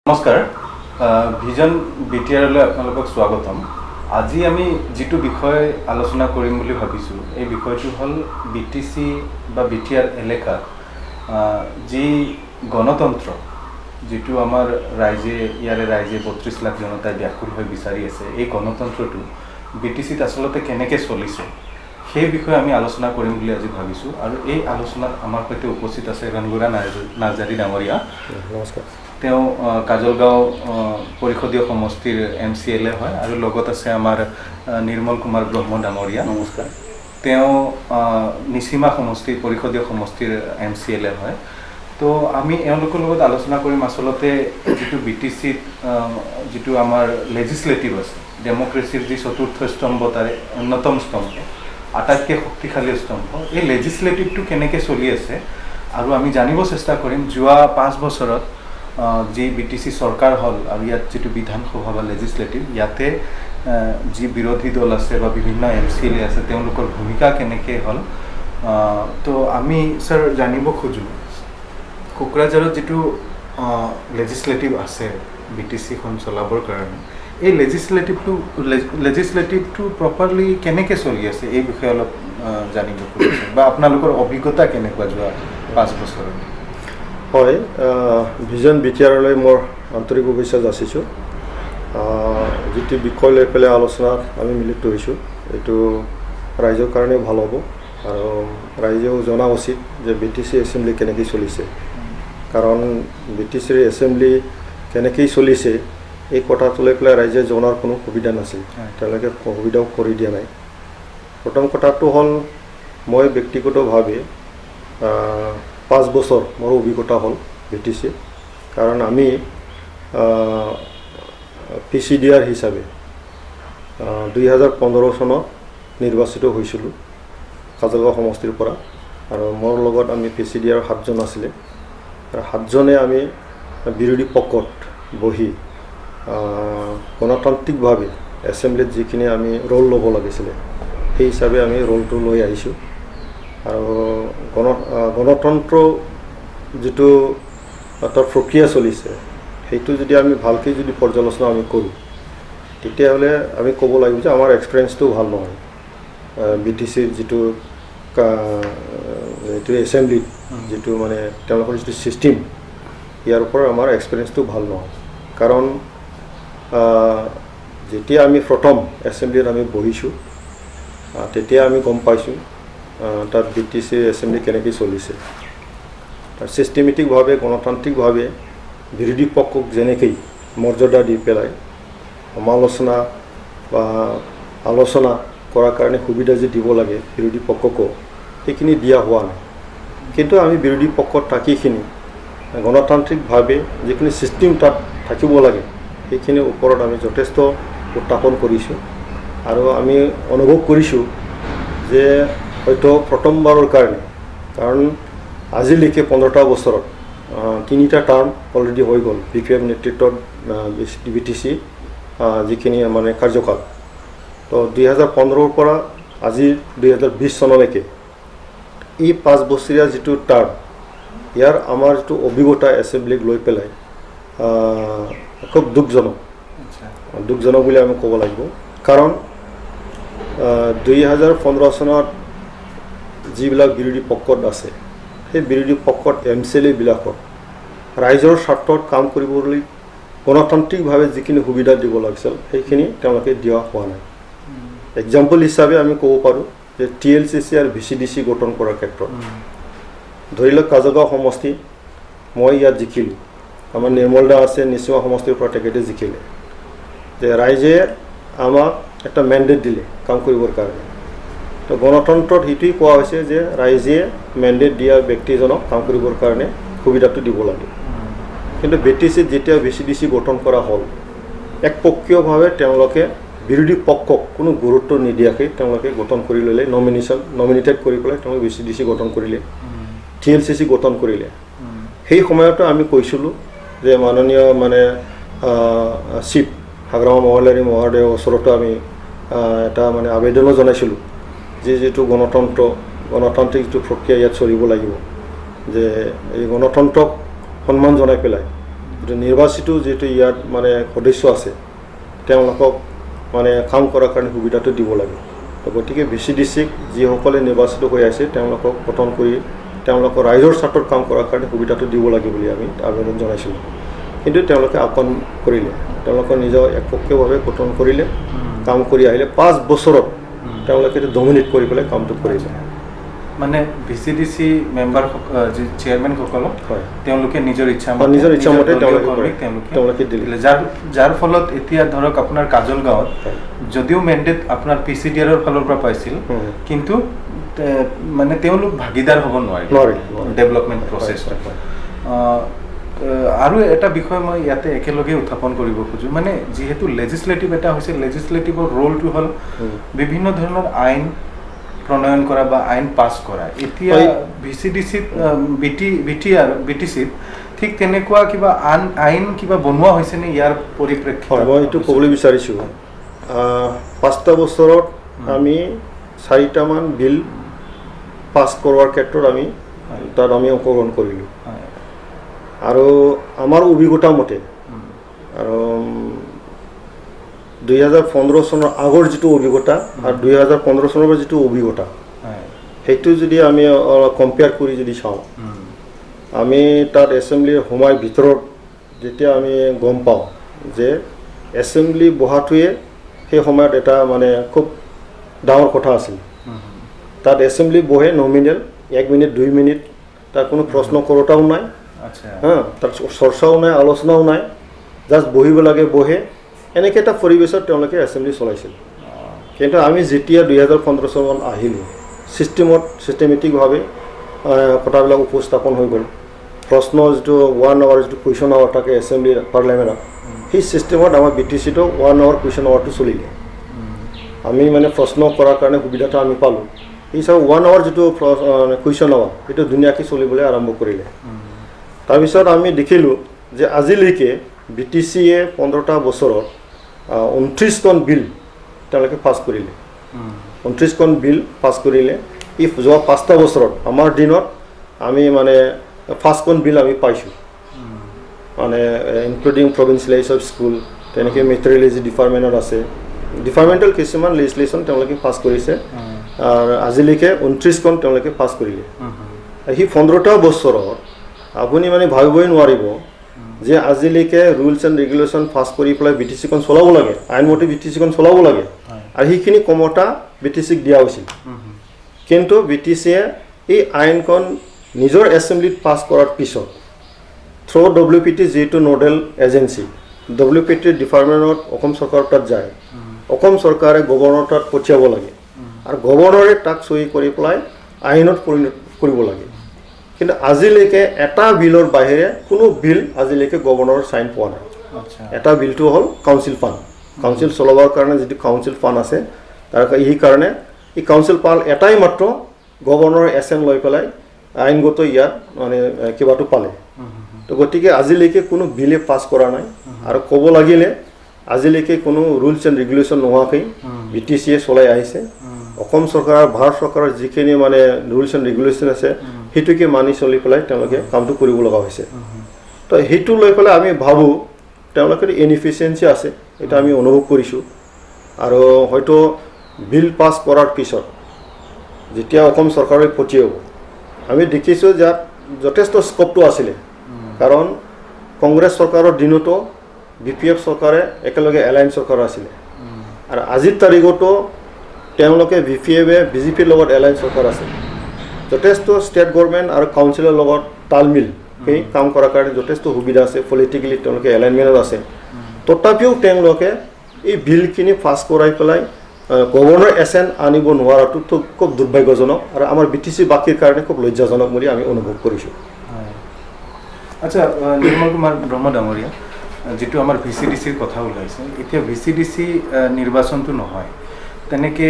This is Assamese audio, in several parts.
নমস্কাৰ ভিজন বিটিআৰলৈ আপোনালোকক স্বাগতম। আজি আমি যেটো বিষয় আলোচনা কৰিম বুলি ভাবিছো এই বিষয়টো হল বিটিসি বা বিটিআৰ এলেকা যি গণতন্ত্ৰ যেটো আমাৰ ৰাজ্যে 32 লাখ জনতাই ব্যাকুল হৈ বিচাৰি আছে এই গণতন্ত্ৰটো বিটিসিত আসলতে কেনেকৈ চলিছে সেই বিষয়ে আমি আলোচনা কৰিম বুলি আজি ভাবিছো আৰু এই আলোচনাত আমাৰ সৈতে উপস্থিত আছে ৰণগুৰা নাৰ্জাৰী ডাঙৰীয়া। নমস্কাৰ। তেওঁ কাজলগাঁও পৰিষদীয় সমষ্টিৰ MCLA হয় আৰু লগত আছে আমাৰ নিৰ্মল কুমাৰ ব্ৰহ্ম ডাঙৰীয়া। নমস্কাৰ। তেওঁ নিচিমা সমষ্টি পৰিষদীয় সমষ্টিৰ MCLA হয়। তো আমি এওঁলোকৰ লগত আলোচনা কৰিম আসলতে যেটো বিটিসিত যেটো আমাৰ লেজিসলেটিভ আছে ডেমক্ৰেসিৰ যি চতুৰ্থ স্তম্ভ তাৰে অন্যতম স্তম্ভ আটাইতকৈ শক্তিশালী স্তম্ভ এই লেজিসলেটিভটো কেনেকৈ চলি আছে আৰু আমি জানিব চেষ্টা কৰিম যোৱা 5 বছৰত যি বিটিসি চৰকাৰ হল আৰু ইয়াত যেটো বিধানসভা বা লেজিসলেটিভ ইয়াতে যি বিৰোধী দল আছে বা বিভিন্ন MCLA আছে তেওঁলোকৰ ভূমিকা কেনেকৈ হল তো আমি স্যাৰ জানিব খোজো কোকৰাঝাৰত যেটো লেজিসলেটিভ আছে বিটিসি খন চলাবৰ কাৰণে এই লেজিসলেটিভটো প্ৰপাৰলি কেনেকৈ চলি আছে এই বিষয়ে অলপ জানিব খোজো বা আপোনালোকৰ অভিজ্ঞতা কেনেকুৱা যোৱা 5 বছৰত। হয়, ভিজন বিটিআৰলৈ মোৰ আন্তৰিক শুভেচ্ছা যাচিছোঁ। যেটো বিষয় লৈ পেলাই আলোচনাত আমি মিলিত হৈছোঁ এইটো ৰাইজৰ কাৰণে ভাল হ'ব আৰু ৰাইজেও জনা উচিত যে বিটিসি এছেম্বলি কেনেকৈ চলিছে কাৰণ বিটিসিৰ এছেম্বলি কেনেকৈ চলিছে এই কথাটো লৈ পেলাই ৰাইজে জনাৰ কোনো সুবিধা নাছিল, তেওঁলোকে সুবিধাও কৰি দিয়া নাই। প্ৰথম কথাটো হ'ল মই ব্যক্তিগতভাৱে 5 বছৰ মোৰ অভিজ্ঞতা হ'ল বিটিসি কাৰণ আমি PCDR হিচাপে 2015 চনত নিৰ্বাচিত হৈছিলোঁ কাজলগাঁও সমষ্টিৰ পৰা আৰু মোৰ লগত আমি PCDR 7জন আছিলে আৰু 7জনে আমি বিৰোধী পক্ষত বহি গণতান্ত্ৰিকভাৱে এছেম্বলিত যিখিনি আমি ৰোল ল'ব লাগিছিলে সেই হিচাপে আমি ৰোলটো লৈ আহিছোঁ আৰু গণতন্ত্ৰ যেটো তাৰ প্ৰক্ৰিয়া চলিছে সেইটো যদি আমি ভালকৈ যদি পৰ্যালোচনা আমি কৰোঁ তেতিয়াহ'লে আমি ক'ব লাগিব যে আমাৰ এক্সপিৰিয়েঞ্চটো ভাল নহয় বিটিসিৰ যেটো এছেম্বলিত যেটো মানে তেওঁলোকৰ যেটো চিষ্টেম ইয়াৰ ওপৰত আমাৰ এক্সপিৰিয়েঞ্চটো ভাল নহয় কাৰণ যেতিয়া আমি প্ৰথম এছেম্বলিত আমি বহিছোঁ তেতিয়া আমি গম পাইছোঁ তাত বিটিসিৰ এছেম্বলি কেনেকৈ চলিছে তাৰ চিষ্টেমেটিকভাৱে গণতান্ত্ৰিকভাৱে বিৰোধী পক্ষক যেনেকৈ মৰ্যাদা দি পেলাই সমালোচনা বা আলোচনা কৰাৰ কাৰণে সুবিধা যে দিব লাগে বিৰোধী পক্ষকো সেইখিনি দিয়া হোৱা নাই কিন্তু আমি বিৰোধী পক্ষত থাকিখিনি গণতান্ত্ৰিকভাৱে যিখিনি চিষ্টেম তাত থাকিব লাগে সেইখিনিৰ ওপৰত আমি যথেষ্ট উত্থাপন কৰিছোঁ আৰু আমি অনুভৱ কৰিছোঁ যে হয়তো প্ৰথমবাৰৰ কাৰণে কাৰণ আজিলৈকে 15টা বছৰত 3টা টাৰ্ম অলৰেডি হৈ গ'ল BPM নেতৃত্বত বিটিসি যিখিনি মানে কাৰ্যকাল তো 2015ৰ পৰা আজি 2020 চনলৈকে এই 5 বছৰীয়া যেটো টাৰ্ম ইয়াৰ আমাৰ যেটো অভিজ্ঞতা এছেম্বলিক লৈ পেলাই খুব দুখজনক বুলি আমি ক'ব লাগিব কাৰণ 2015 চনত যিবিলাক বিৰোধী পক্ষত আছে সেই বিৰোধী পক্ষত MCLA বিলাকক ৰাইজৰ স্বাৰ্থত কাম কৰিবলৈ গণতান্ত্ৰিকভাৱে যিখিনি সুবিধা দিব লাগিছিল সেইখিনি তেওঁলোকে দিয়া হোৱা নাই। এক্সাম্পল হিচাপে আমি ক'ব পাৰোঁ যে TLCC আৰু VCDC গঠন কৰাৰ ক্ষেত্ৰত ধৰি লওক কাজলগাঁও সমষ্টি মই ইয়াত জিকিলোঁ আমাৰ নিৰ্মল দা আছে নিচিমা সমষ্টিৰ পৰা তেখেতে জিকিলে যে ৰাইজে আমাক এটা মেণ্ডেট দিলে কাম কৰিবৰ কাৰণে তো গণতন্ত্ৰত সেইটোৱেই কোৱা হৈছে যে ৰাইজে মেণ্ডেট দিয়া ব্যক্তিজনক কাম কৰিবৰ কাৰণে সুবিধাটো দিব লাগে কিন্তু বিটিসিত যেতিয়া VCDC গঠন কৰা হ'ল একপক্ষীয়ভাৱে তেওঁলোকে বিৰোধী পক্ষক কোনো গুৰুত্ব নিদিয়াকৈ তেওঁলোকে গঠন কৰি ল'লে নমিনেটেড কৰি পেলাই তেওঁলোকে VCDC গঠন কৰিলে TLCC গঠন কৰিলে সেই সময়তো আমি কৈছিলোঁ যে মাননীয় মানে চিফ হাগ্ৰামা মহলাৰী মহোদয়ৰ ওচৰতো আমি এটা মানে আবেদনো জনাইছিলোঁ যে যেটো গণতান্ত্ৰিক যেটো প্ৰক্ৰিয়া ইয়াত চলিব লাগিব যে এই গণতন্ত্ৰক সন্মান জনাই পেলাই যিটো নিৰ্বাচিত যিটো ইয়াত মানে সদস্য আছে তেওঁলোকক মানে কাম কৰাৰ কাৰণে সুবিধাটো দিব লাগে তো গতিকে VCDCক যিসকলে নিৰ্বাচিত হৈ আছে তেওঁলোকক গঠন কৰি তেওঁলোকৰ ৰাইজৰ স্বাৰ্থত কাম কৰাৰ কাৰণে সুবিধাটো দিব লাগে বুলি আমি আবেদন জনাইছিলোঁ কিন্তু তেওঁলোকে আপন কৰিলে তেওঁলোকৰ নিজৰ একপক্ষীয়ভাৱে গঠন কৰিলে কাম কৰি আহিলে 5 বছৰত তেওঁলোকে ডমিনেট কৰি পেলাই কামটো কৰিলে মানে VCDC মেম্বাৰ যি চেয়াৰমেন সকলক তেওঁলোকে নিজৰ ইচ্ছা মতে তেওঁলোকে দিলে যাৰ ফলত এতিয়া ধৰক আপোনাৰ কাজল গাঁৱত যদিও মেণ্ডেট আপোনাৰ PCDR ৰ ফালৰ পৰা পাইছিল কিন্তু মানে তেওঁলোক ভাগিদাৰ হ'ব নোৱাৰিলে ডেভেলপমেণ্ট প্ৰচেছটো আৰু এটা বিষয় মই ইয়াতে একেলগে উত্থাপন কৰিব খোজো মানে যেহেতু লেজিসলেটিভ এটা হৈছে লেজিসলেটিভৰ ৰোলটো হ'ল বিভিন্ন ধৰণৰ আইন প্ৰণয়ন কৰা বা আইন পাছ কৰা এতিয়া VCDCত BTCত ঠিক তেনেকুৱা কিবা আইন কিবা বনোৱা হৈছে নে ইয়াৰ পৰিপ্ৰেক্ষিতত মই এইটো ক'বলৈ বিচাৰিছোঁ 5টা বছৰত আমি 4টা মান বিল পাছ কৰোৱাৰ ক্ষেত্ৰত আমি তাত আমি অংশগ্ৰহণ কৰিলোঁ আৰু আমাৰ অভিজ্ঞতা মতে আৰু 2015 চনৰ আগৰ যিটো অভিজ্ঞতা আৰু 2015 চনৰ যিটো অভিজ্ঞতা সেইটো যদি আমি কম্পেয়াৰ কৰি যদি চাওঁ আমি তাত এছেম্বলিৰ সোমাই ভিতৰত যেতিয়া আমি গম পাওঁ যে এছেম্বলি বহাটোৱে সেই সময়ত এটা মানে খুব ডাঙৰ কথা আছিল তাত এছেম্বলি বহে নমিনেল 1 মিনিট 2 মিনিট তাত কোনো প্ৰশ্ন কৰোঁতাও নাই তাত চৰ্চাও নাই আলোচনাও নাই জাষ্ট বহিব লাগে বহে এনেকৈ এটা পৰিৱেশত তেওঁলোকে এছেম্বলি চলাইছিল কিন্তু আমি যেতিয়া 2015 চনত আহিলোঁ চিষ্টেমেটিকভাৱে কথাবিলাক উপস্থাপন হৈ গ'ল প্ৰশ্ন যিটো 1 আৱাৰ যিটো কুৱেশ্যন আৱাৰ থাকে এছেম্বলি পাৰ্লিয়ামেণ্টত সেই চিষ্টেমত আমাৰ BTCটো 1 আৱাৰ কুৱেশ্যন আৱাৰটো চলিলে আমি মানে প্ৰশ্ন কৰাৰ কাৰণে সুবিধাটো আমি পালোঁ এই হিচাপে 1 আৱাৰ যিটো কুৱেশ্যন আৱাৰ সেইটো ধুনীয়াকৈ চলিবলৈ আৰম্ভ কৰিলে তাৰপিছত আমি দেখিলোঁ যে আজিলৈকে BTCয়ে 15টা বছৰত 29খন বিল তেওঁলোকে পাছ কৰিলে 29খন বিল পাছ কৰিলে এই যোৱা 5টা বছৰত আমাৰ দিনত আমি মানে 5খন বিল আমি পাইছোঁ মানে ইনক্লুডিং প্ৰভিন্সিয়েলাইজ অফ স্কুল তেনেকৈ মেটেৰিয়েলজি ডিপাৰ্টমেণ্টত আছে ডিপাৰ্টমেণ্টেল কিছুমান লেজিসলেশ্যন তেওঁলোকে পাছ কৰিছে আৰু আজিলৈকে 29খন তেওঁলোকে পাছ কৰিলে সেই 15টা বছৰত আপুনি মানে ভাবিবই নোৱাৰিব যে আজিলৈকে ৰুলছ এণ্ড ৰেগুলেশ্যন পাছ কৰি পেলাই BTCখন চলাব লাগে আইনমতে BTCখন চলাব লাগে আৰু সেইখিনি ক্ষমতা BTCক দিয়া হৈছিল কিন্তু BTCয়ে এই আইনখন নিজৰ এছেম্বলিত পাছ কৰাৰ পিছত থ্ৰু WPT যিটো নোডেল এজেঞ্চি WPT ডিপাৰ্টমেণ্টত অসম চৰকাৰৰ তাত যায় অসম চৰকাৰে গভৰ্ণৰ তাত পঠিয়াব লাগে আৰু গভৰ্ণৰে তাক চহী কৰি পেলাই আইনত পৰিণত কৰিব লাগে কিন্তু আজিলৈকে এটা বিলৰ বাহিৰে কোনো বিল আজিলৈকে গভৰ্ণৰৰ চাইন পোৱা নাই এটা বিলটো হ'ল কাউন্সিল ফাণ্ড কাউন্সিল চলাবৰ কাৰণে যিটো কাউন্সিল ফাণ্ড আছে তাৰ এই কাৰণে এই কাউন্সিল ফাণ্ড এটাই মাত্ৰ গভৰ্ণৰৰ এছেন লৈ পেলাই আইনগত ইয়াত মানে কিবাটো পালে তো গতিকে আজিলৈকে কোনো বিলে পাছ কৰা নাই আৰু ক'ব লাগিলে আজিলৈকে কোনো ৰুলছ এণ্ড ৰেগুলেশ্যন নোহোৱাকৈ BTCয়ে চলাই আহিছে অসম চৰকাৰ ভাৰত চৰকাৰৰ যিখিনি মানে ৰুলছ এণ্ড ৰেগুলেশ্যন আছে সেইটোকে মানি চলি পেলাই তেওঁলোকে কামটো কৰিব লগা হৈছে তো সেইটো লৈ পেলাই আমি ভাবোঁ তেওঁলোকৰ ইনএফিচিয়েঞ্চি আছে এটা আমি অনুভৱ কৰিছোঁ আৰু হয়তো বিল পাছ কৰাৰ পিছত যেতিয়া অসম চৰকাৰে পঠিয়াব আমি দেখিছোঁ যে যথেষ্ট স্কোপটো আছিলে কাৰণ কংগ্ৰেছ চৰকাৰৰ দিনতো BPF চৰকাৰে একেলগে এলায়েন্স চৰকাৰ আছিলে আৰু আজিৰ তাৰিখতো তেওঁলোকে BPFে BJPৰ লগত এলায়েন্স চৰকাৰ আছে যথেষ্ট ষ্টেট গভৰ্ণমেণ্ট আৰু কাউন্সিলৰ লগত তালমিল সেই কাম কৰাৰ কাৰণে যথেষ্ট সুবিধা আছে পলিটিকেলি তেওঁলোকে এলাইনমেণ্টত আছে তথাপিও তেওঁলোকে এই বিলখিনি পাছ কৰাই পেলাই গভৰ্ণৰ এছেন আনিব নোৱাৰাটো খুব দুৰ্ভাগ্যজনক আৰু আমাৰ BTC বাকীৰ কাৰণে খুব লজ্জাজনক বুলি আমি অনুভৱ কৰিছোঁ আচ্ছা নিৰ্মল কুমাৰ ব্ৰহ্ম ডাঙৰীয়া যেটো আমাৰ VCDCৰ কথা ওলাইছে এতিয়া VCDC নিৰ্বাচনটো নহয় তেনেকৈ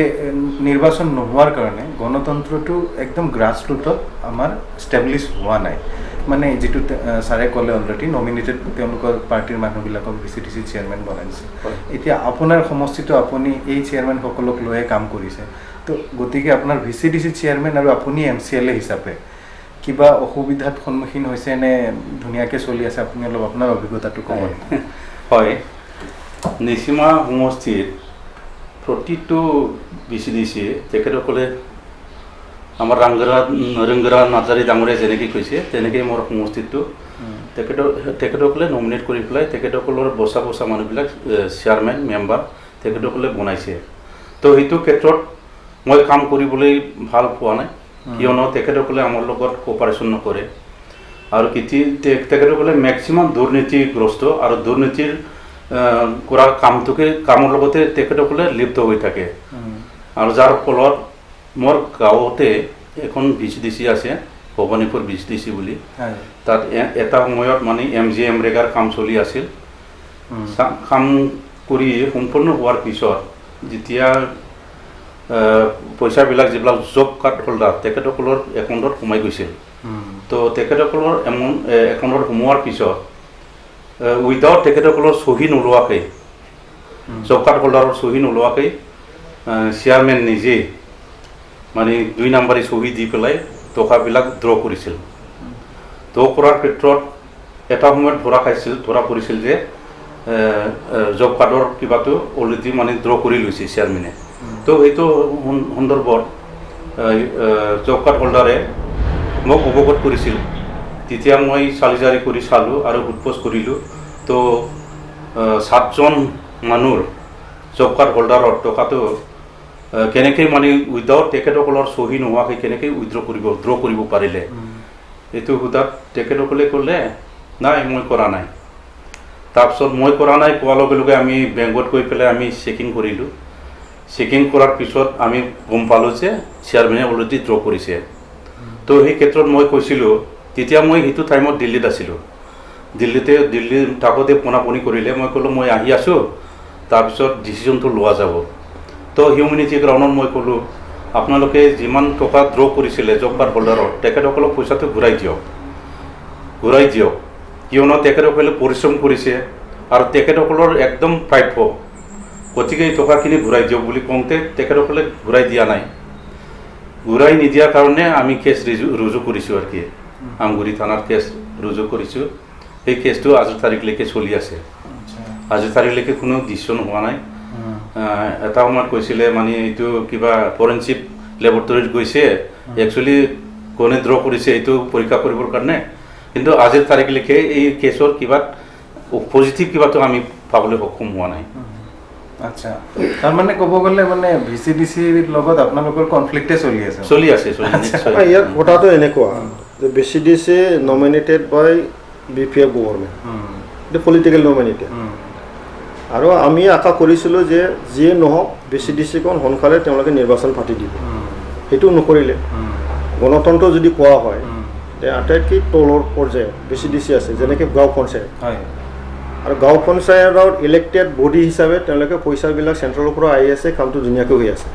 নিৰ্বাচন নোহোৱাৰ কাৰণে গণতন্ত্ৰটো একদম গ্ৰাছৰুটত আমাৰ ষ্টেবলিছ হোৱা নাই মানে যেটো ছাৰে ক'লে অলৰেডি নমিনেটেড তেওঁলোকৰ পাৰ্টিৰ মানুহবিলাকক VCDC চেয়াৰমেন বনাইছে এতিয়া আপোনাৰ সমষ্টিটো আপুনি এই চেয়াৰমেনসকলক লৈয়ে কাম কৰিছে তো গতিকে আপোনাৰ VCDC চেয়াৰমেন আৰু আপুনি MCLA হিচাপে কিবা অসুবিধাত সন্মুখীন হৈছে নে ধুনীয়াকৈ চলি আছে আপুনি অলপ আপোনাৰ অভিজ্ঞতাটো ক'ব হয় নিচিমা সমষ্টিৰ প্ৰতিটো BCDC তেখেতসকলে আমাৰ ৰংগৰা নাৰ্জাৰী ডাঙৰীয়া যেনেকৈ কৈছে তেনেকৈ মোৰ সমষ্টিটো তেখেতসকলে নমিনেট কৰি পেলাই তেখেতসকলৰ বচা মানুহবিলাক চেয়াৰমেন মেম্বাৰ তেখেতসকলে বনাইছে তো সেইটো ক্ষেত্ৰত মই কাম কৰিবলৈ ভাল পোৱা নাই কিয়নো তেখেতসকলে আমাৰ লগত কোঅপাৰেশ্যন নকৰে আৰু তেখেতসকলে মেক্সিমাম দুৰ্নীতিগ্ৰস্ত আৰু দুৰ্নীতিৰ কৰা কামৰ লগতে তেখেতসকলে লিপ্ত হৈ থাকে আৰু যাৰ ফলত মোৰ গাঁৱতে এখন BCDC আছে ভৱানীপুৰ BCDC বুলি তাত এটা সময়ত মানে MGMৰেগাৰ কাম চলি আছিল কাম কৰি সম্পূৰ্ণ হোৱাৰ পিছত যেতিয়া পইচাবিলাক যিবিলাক জব কাৰ্ড হোল্ডাৰ তেখেতসকলৰ একাউণ্টত সোমাই গৈছিল তো তেখেতসকলৰ একাউণ্টত সোমোৱাৰ পিছত উইদাউট তেখেতসকলৰ চহী নোলোৱাকৈ জব কাৰ্ড হোল্ডাৰৰ চহী নোলোৱাকৈ চেয়াৰমেন নিজে মানে 2 নম্বৰী চহী দি পেলাই টকাবিলাক ড্ৰ কৰিছিল ড্ৰ কৰাৰ ক্ষেত্ৰত এটা সময়ত ধৰা পৰিছিল যে জব কাৰ্ডৰ কিবাটো অলৰেডি মানে ড্ৰ কৰি লৈছে চেয়াৰমেনে তো সেইটো সন্দৰ্ভত জব কাৰ্ড হোল্ডাৰে মোক অৱগত কৰিছিল তেতিয়া মই চালিজাৰি কৰি চালোঁ আৰু সোধপোছ কৰিলোঁ তো 7জন মানুহৰ জব কাৰ্ড হোল্ডাৰৰ টকাটো কেনেকৈ মানে উইদাউট তেখেতসকলৰ চহী নোহোৱাকৈ কেনেকৈ ড্ৰ কৰিব পাৰিলে এইটো সোধাত তেখেতসকলে ক'লে নাই মই কৰা নাই তাৰপিছত মই কৰা নাই কোৱাৰ লগে লগে আমি বেংকত গৈ পেলাই আমি চেকিং কৰিলোঁ চেকিং কৰাৰ পিছত আমি গম পালোঁ যে চেয়াৰমেনে অলৰেডি ড্ৰ কৰিছে তো সেই ক্ষেত্ৰত মই কৈছিলোঁ তেতিয়া মই সেইটো টাইমত দিল্লীত আছিলোঁ দিল্লী থাকোঁতে পোনাপনি কৰিলে মই ক'লোঁ মই আহি আছোঁ তাৰপিছত ডিচিশ্যনটো লোৱা যাব তো হিউমেনিটি গ্ৰাউণ্ডত মই ক'লোঁ আপোনালোকে যিমান টকা ড্ৰ কৰিছিলে জব কাৰ্ড হোল্ডাৰৰ তেখেতসকলক পইচাটো ঘূৰাই দিয়ক কিয়নো তেখেতসকলে পৰিশ্ৰম কৰিছে আৰু তেখেতসকলৰ একদম প্ৰাপ্য গতিকে এই টকাখিনি ঘূৰাই দিয়ক বুলি কওঁতে তেখেতসকলে ঘূৰাই দিয়া নাই ঘূৰাই নিদিয়াৰ কাৰণে আমি কেছ ৰুজু কৰিছোঁ আৰু কি আমগুৰি থানাত কেছ ৰুজু কৰিছোঁ সেই কেছটো আজিৰ তাৰিখলৈকে চলি আছে আজিৰ তাৰিখলৈকে কোনো ডিচিশ্যন হোৱা নাই এটা সময়ত কৈছিলে মানে এইটো কিবা ফৰেনচিক লেবৰেটৰীত গৈছে একচুৱেলি কোনে ড্ৰ কৰিছে এইটো পৰীক্ষা কৰিবৰ কাৰণে কিন্তু আজিৰ তাৰিখলৈকে এই কেছৰ কিবা পজিটিভ কিবাটো আমি পাবলৈ সক্ষম হোৱা নাই আচ্ছা তাৰমানে ক'ব গ'লে মানে BCDCৰ লগত আপোনালোকৰ কনফ্লিক্টে চলি আছে ইয়াৰ কথাটো এনেকুৱা যে BCDC নমিনেটেড বাই BPF গভৰ্ণমেণ্ট এইটো পলিটিকেল নমিনেটেড আৰু আমি আশা কৰিছিলোঁ যে যিয়ে নহওক BCDCখন সোনকালে তেওঁলোকে নিৰ্বাচন পাতি দিব সেইটো নকৰিলে গণতন্ত্ৰ যদি কোৱা হয় আটাইতকৈ তলৰ পৰ্যায়ত BCDC আছে যেনেকৈ গাঁও পঞ্চায়ত আৰু গাঁও পঞ্চায়তৰ ইলেক্টেড বডি হিচাপে তেওঁলোকে পইচাবিলাক চেণ্ট্ৰেলৰ পৰা আহি আছে কামটো ধুনীয়াকৈ হৈ আছে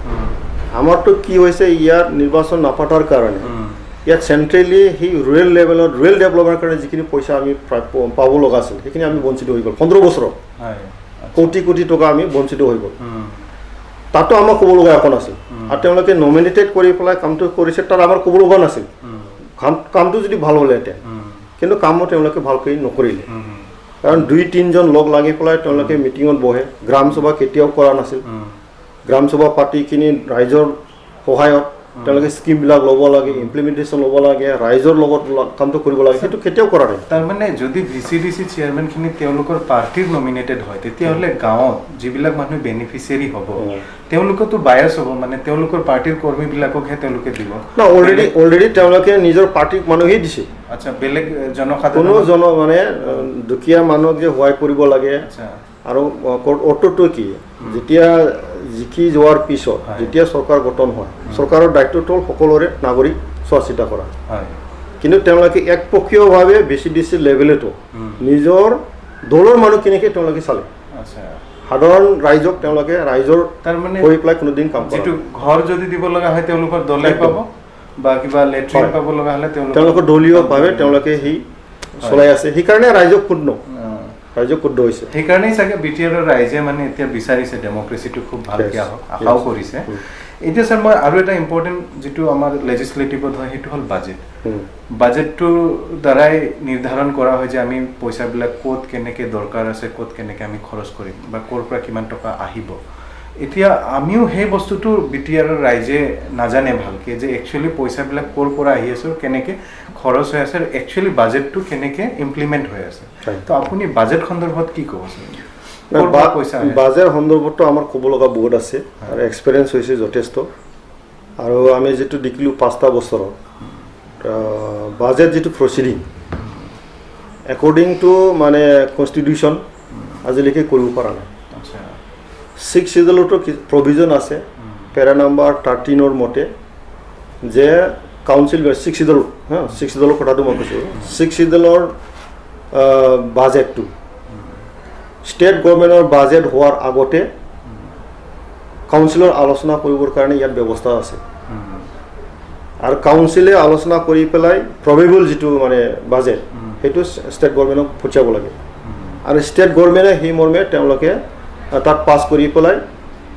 আমাৰতো কি হৈছে ইয়াত নিৰ্বাচন নাপাতাৰ কাৰণে ইয়াত চেণ্ট্ৰেলি সেই ৰুৰেল লেভেলত ৰুৰেল ডেভেলপমেণ্টৰ কাৰণে যিখিনি পইচা আমি পাব লগা আছিল সেইখিনি আমি বঞ্চিত হৈ গ'ল 15 বছৰত কোটি টকা আমি বঞ্চিত হৈ গ'ল তাতো আমাৰ ক'ব লগা একো নাছিল আৰু তেওঁলোকে নমিনেটেড কৰি পেলাই কামটো কৰিছে তাত আমাৰ ক'ব লগা নাছিল কামটো যদি ভাল হ'লেহেঁতেন কিন্তু কামো তেওঁলোকে ভালকৈ নকৰিলে কাৰণ 2-3জন লগ লাগি পেলাই তেওঁলোকে মিটিঙত বহে গ্ৰাম সভা কেতিয়াও কৰা নাছিল গ্ৰাম সভা পাতিখিনি ৰাইজৰ সহায়ত তেওঁলোকে স্কিমবিলাক ল'ব লাগে ইমপ্লিমেণ্টেশ্যন ল'ব লাগে ৰাইজৰ লগত কামটো কৰিব লাগে সেইটো কেতিয়াও কৰা নাই তাৰমানে যদি BCDC চেয়াৰমেনখিনি তেওঁলোকৰ পাৰ্টিৰ নমিনেটেড হয় তেতিয়াহ'লে গাঁৱত যিবিলাক মানুহ বেনিফিচিয়াৰী হ'ব তেওঁলোকতো বায়াছ হ'ব মানে তেওঁলোকৰ পাৰ্টিৰ কৰ্মীবিলাককহে তেওঁলোকে দিব না অলৰেডি তেওঁলোকে নিজৰ পাৰ্টিৰ মানুহেই দিছে আচ্ছা বেলেগ জনসাধাৰণ মানে দুখীয়া মানুহক যে সহায় কৰিব লাগে আৰু অৰ্থটো কি যেতিয়া জিকি যোৱাৰ পিছত যেতিয়া চৰকাৰ গঠন হয় চৰকাৰৰ দায়িত্বটো হ'ল সকলোৰে নাগৰিক চোৱা চিতা কৰা কিন্তু তেওঁলোকে একপক্ষীয়ভাৱে BCDC লেভেলতো নিজৰ দলৰ মানুহখিনিকে তেওঁলোকে চালে সাধাৰণ ৰাইজক তেওঁলোকে ৰাইজৰ তাৰমানে হৈ পেলাই কোনোদিন কাম কৰা যিটো ঘৰ যদি দিব লগা হয় তেওঁলোকৰ দলে পাব বা কিবা লেট্ৰিন পাব লগা হ'লে তেওঁলোকৰ দলীয়ভাৱে তেওঁলোকে সেই চলাই আছে সেইকাৰণে ৰাইজক ক্ষুণ্ণ হৈছে সেইকাৰণেই চাগে BTR ৰাইজে মানে এতিয়া বিচাৰিছে ডেমক্ৰেচিটো খুব ভালকৈ আশাও কৰিছে এতিয়া স্যাৰ মই আৰু এটা ইম্পৰ্টেণ্ট যিটো আমাৰ লেজিছলেটিভত হয় সেইটো হ'ল বাজেট বাজেটটোৰ দ্বাৰাই নিৰ্ধাৰণ কৰা হয় যে আমি পইচাবিলাক ক'ত কেনেকৈ দৰকাৰ আছে ক'ত কেনেকৈ আমি খৰচ কৰিম বা ক'ৰ পৰা কিমান টকা আহিব এতিয়া আমিও সেই বস্তুটো বিটিআৰৰ ৰাইজে নাজানে ভালকৈ যে একচুৱেলি পইচাবিলাক ক'ৰ পৰা আহি আছে আৰু কেনেকৈ খৰচ হৈ আছে আৰু একচুৱেলি বাজেটটো কেনেকৈ ইমপ্লিমেণ্ট হৈ আছে তো আপুনি বাজেট সন্দৰ্ভত কি ক'ব পইচা বাজেট সন্দৰ্ভতটো আমাৰ ক'ব লগা বহুত আছে আৰু এক্সপিৰিয়েঞ্চ হৈছে যথেষ্ট আৰু আমি যিটো দেখিলোঁ 5টা বছৰত বাজেট যিটো প্ৰচিডিং একৰ্ডিং টু মানে কনষ্টিটিউশ্যন আজিলৈকে কৰিব পৰা নাই 6 শিডিউলতো প্ৰভিজন আছে পেৰা নাম্বাৰ 13 মতে যে কাউন্সিল 6 শিডিউল 6 শিডিউলৰ কথাটো মই কৈছোঁ 6 শিডিউলৰ বাজেটটো ষ্টেট গভৰ্ণমেণ্টৰ বাজেট হোৱাৰ আগতে কাউন্সিলৰ আলোচনা কৰিবৰ কাৰণে ইয়াত ব্যৱস্থা আছে আৰু কাউন্সিলে আলোচনা কৰি পেলাই প্ৰবেবল যিটো মানে বাজেট সেইটো ষ্টেট গভৰ্ণমেণ্টক পঠিয়াব লাগে আৰু ষ্টেট গভৰ্ণমেণ্টে সেই মৰ্মে তেওঁলোকে তাত পাছ কৰি পেলাই